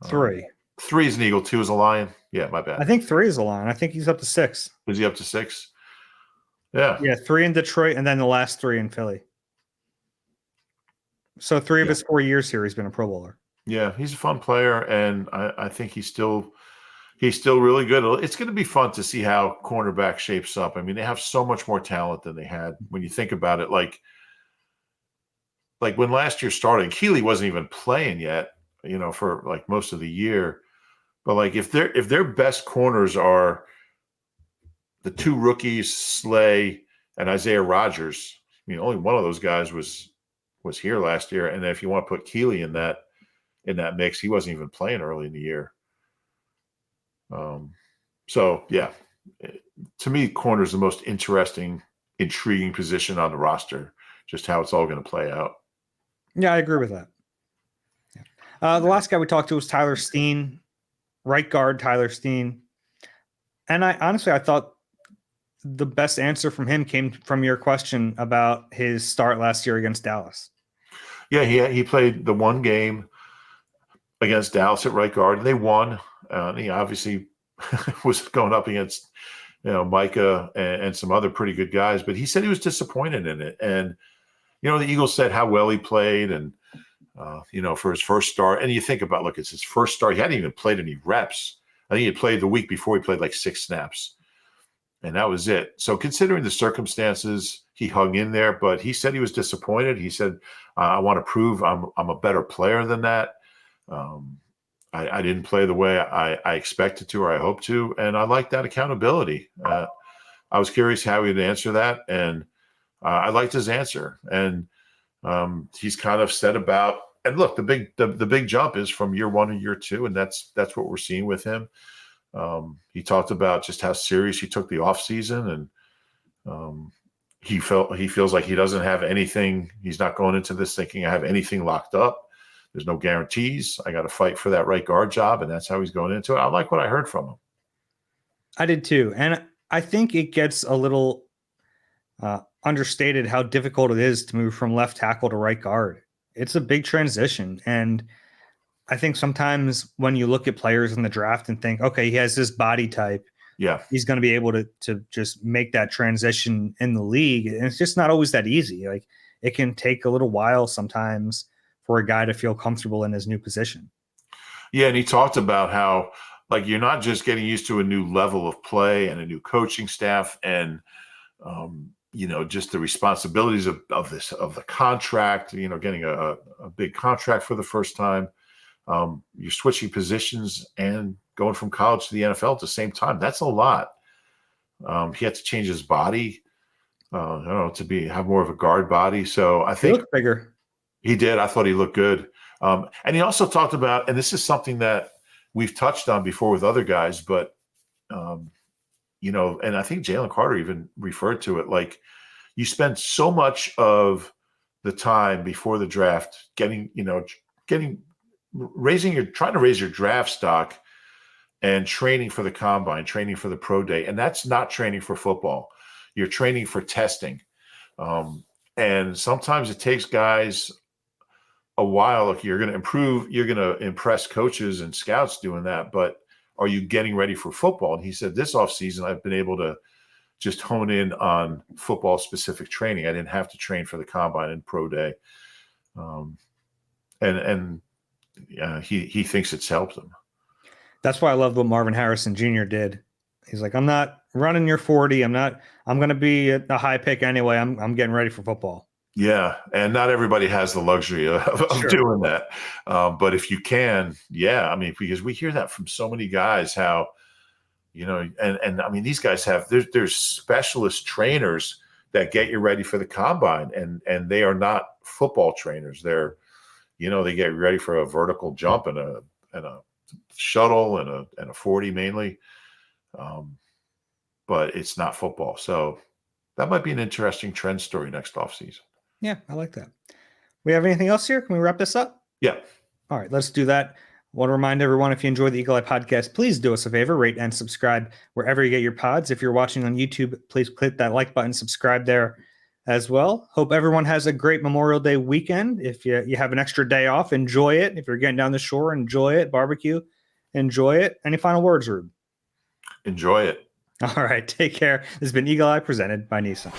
3. 3 is an Eagle, 2 is a Lion. Yeah, my bad. I think 3 is a Lion. I think he's up to 6. Is he up to 6? Yeah. Yeah, 3 in Detroit, and then the last 3 in Philly. So 3 of his 4 years here, he's been a Pro Bowler. Yeah, he's a fun player, and I think he's still really good. It's going to be fun to see how cornerback shapes up. They have so much more talent than they had when you think about it. Like like when last year started, Keeley wasn't even playing yet, for like most of the year. But like if their best corners are the two rookies, Slay and Isaiah Rodgers, only one of those guys was here last year. And if you want to put Keeley in that mix, he wasn't even playing early in the year. So yeah, to me, corner is the most interesting, intriguing position on the roster. Just how it's all going to play out. Yeah, I agree with that. Yeah. The last guy we talked to was Tyler Steen, right guard Tyler Steen. And I thought the best answer from him came from your question about his start last year against Dallas. Yeah, he played the one game against Dallas at right guard, and they won. He obviously was going up against Micah and some other pretty good guys, but he said he was disappointed in it. And the Eagles said how well he played, and for his first start. And you think about, look, it's his first start. He hadn't even played any reps. I think he had played the week before. He played like 6 snaps, and that was it. So considering the circumstances, he hung in there. But he said he was disappointed. He said, "I want to prove I'm a better player than that. I didn't play the way I expected to or I hoped to, and I like that accountability." I was curious how he'd answer that, and I liked his answer. And he's kind of said about, and look, the big jump is from year 1 to year 2, and that's what we're seeing with him. He talked about just how serious he took the offseason, and he feels like he doesn't have anything. He's not going into this thinking I have anything locked up. There's no guarantees. I got to fight for that right guard job, and that's how he's going into it. I like what I heard from him. I did too, and I think it gets a little understated how difficult it is to move from left tackle to right guard. It's a big transition. And I think sometimes when you look at players in the draft and think, okay, he has this body type, yeah, he's going to be able to just make that transition in the league. And it's just not always that easy. Like, it can take a little while sometimes for a guy to feel comfortable in his new position. Yeah. And he talked about how, like, you're not just getting used to a new level of play and a new coaching staff and, just the responsibilities of the contract, getting a big contract for the first time. You're switching positions and going from college to the NFL at the same time. That's a lot. He had to change his body, to have more of a guard body. So I think he looked bigger. He did. I thought he looked good. And he also talked about, and this is something that we've touched on before with other guys, but and I think Jalen Carter even referred to it, like, you spend so much of the time before the draft trying to raise your draft stock and training for the combine, training for the pro day. And that's not training for football. You're training for testing. And sometimes it takes guys a while. Look, you're going to improve, you're going to impress coaches and scouts doing that, but are you getting ready for football? And he said, this offseason, I've been able to just hone in on football specific training. I didn't have to train for the combine and pro day. He thinks it's helped him. That's why I love what Marvin Harrison Jr. did. He's like, I'm not running your 40. I'm going to be a high pick anyway. I'm getting ready for football. Yeah. And not everybody has the luxury of Sure. doing that. But if you can, yeah, I mean, because we hear that from so many guys, how, and I mean, these guys there's specialist trainers that get you ready for the combine, and they are not football trainers. They're, they get you ready for a vertical jump and a shuttle and a 40 mainly. But it's not football. So that might be an interesting trend story next offseason. Yeah, I like that. We have anything else here? Can we wrap this up? Yeah. All right, let's do that. I want to remind everyone, if you enjoy the Eagle Eye podcast, please do us a favor, rate and subscribe wherever you get your pods. If you're watching on YouTube, please click that like button, subscribe there as well. Hope everyone has a great Memorial Day weekend. If you have an extra day off, enjoy it. If you're getting down the shore, enjoy it. Barbecue, enjoy it. Any final words, Rube? Enjoy it. All right, take care. This has been Eagle Eye presented by Nissan.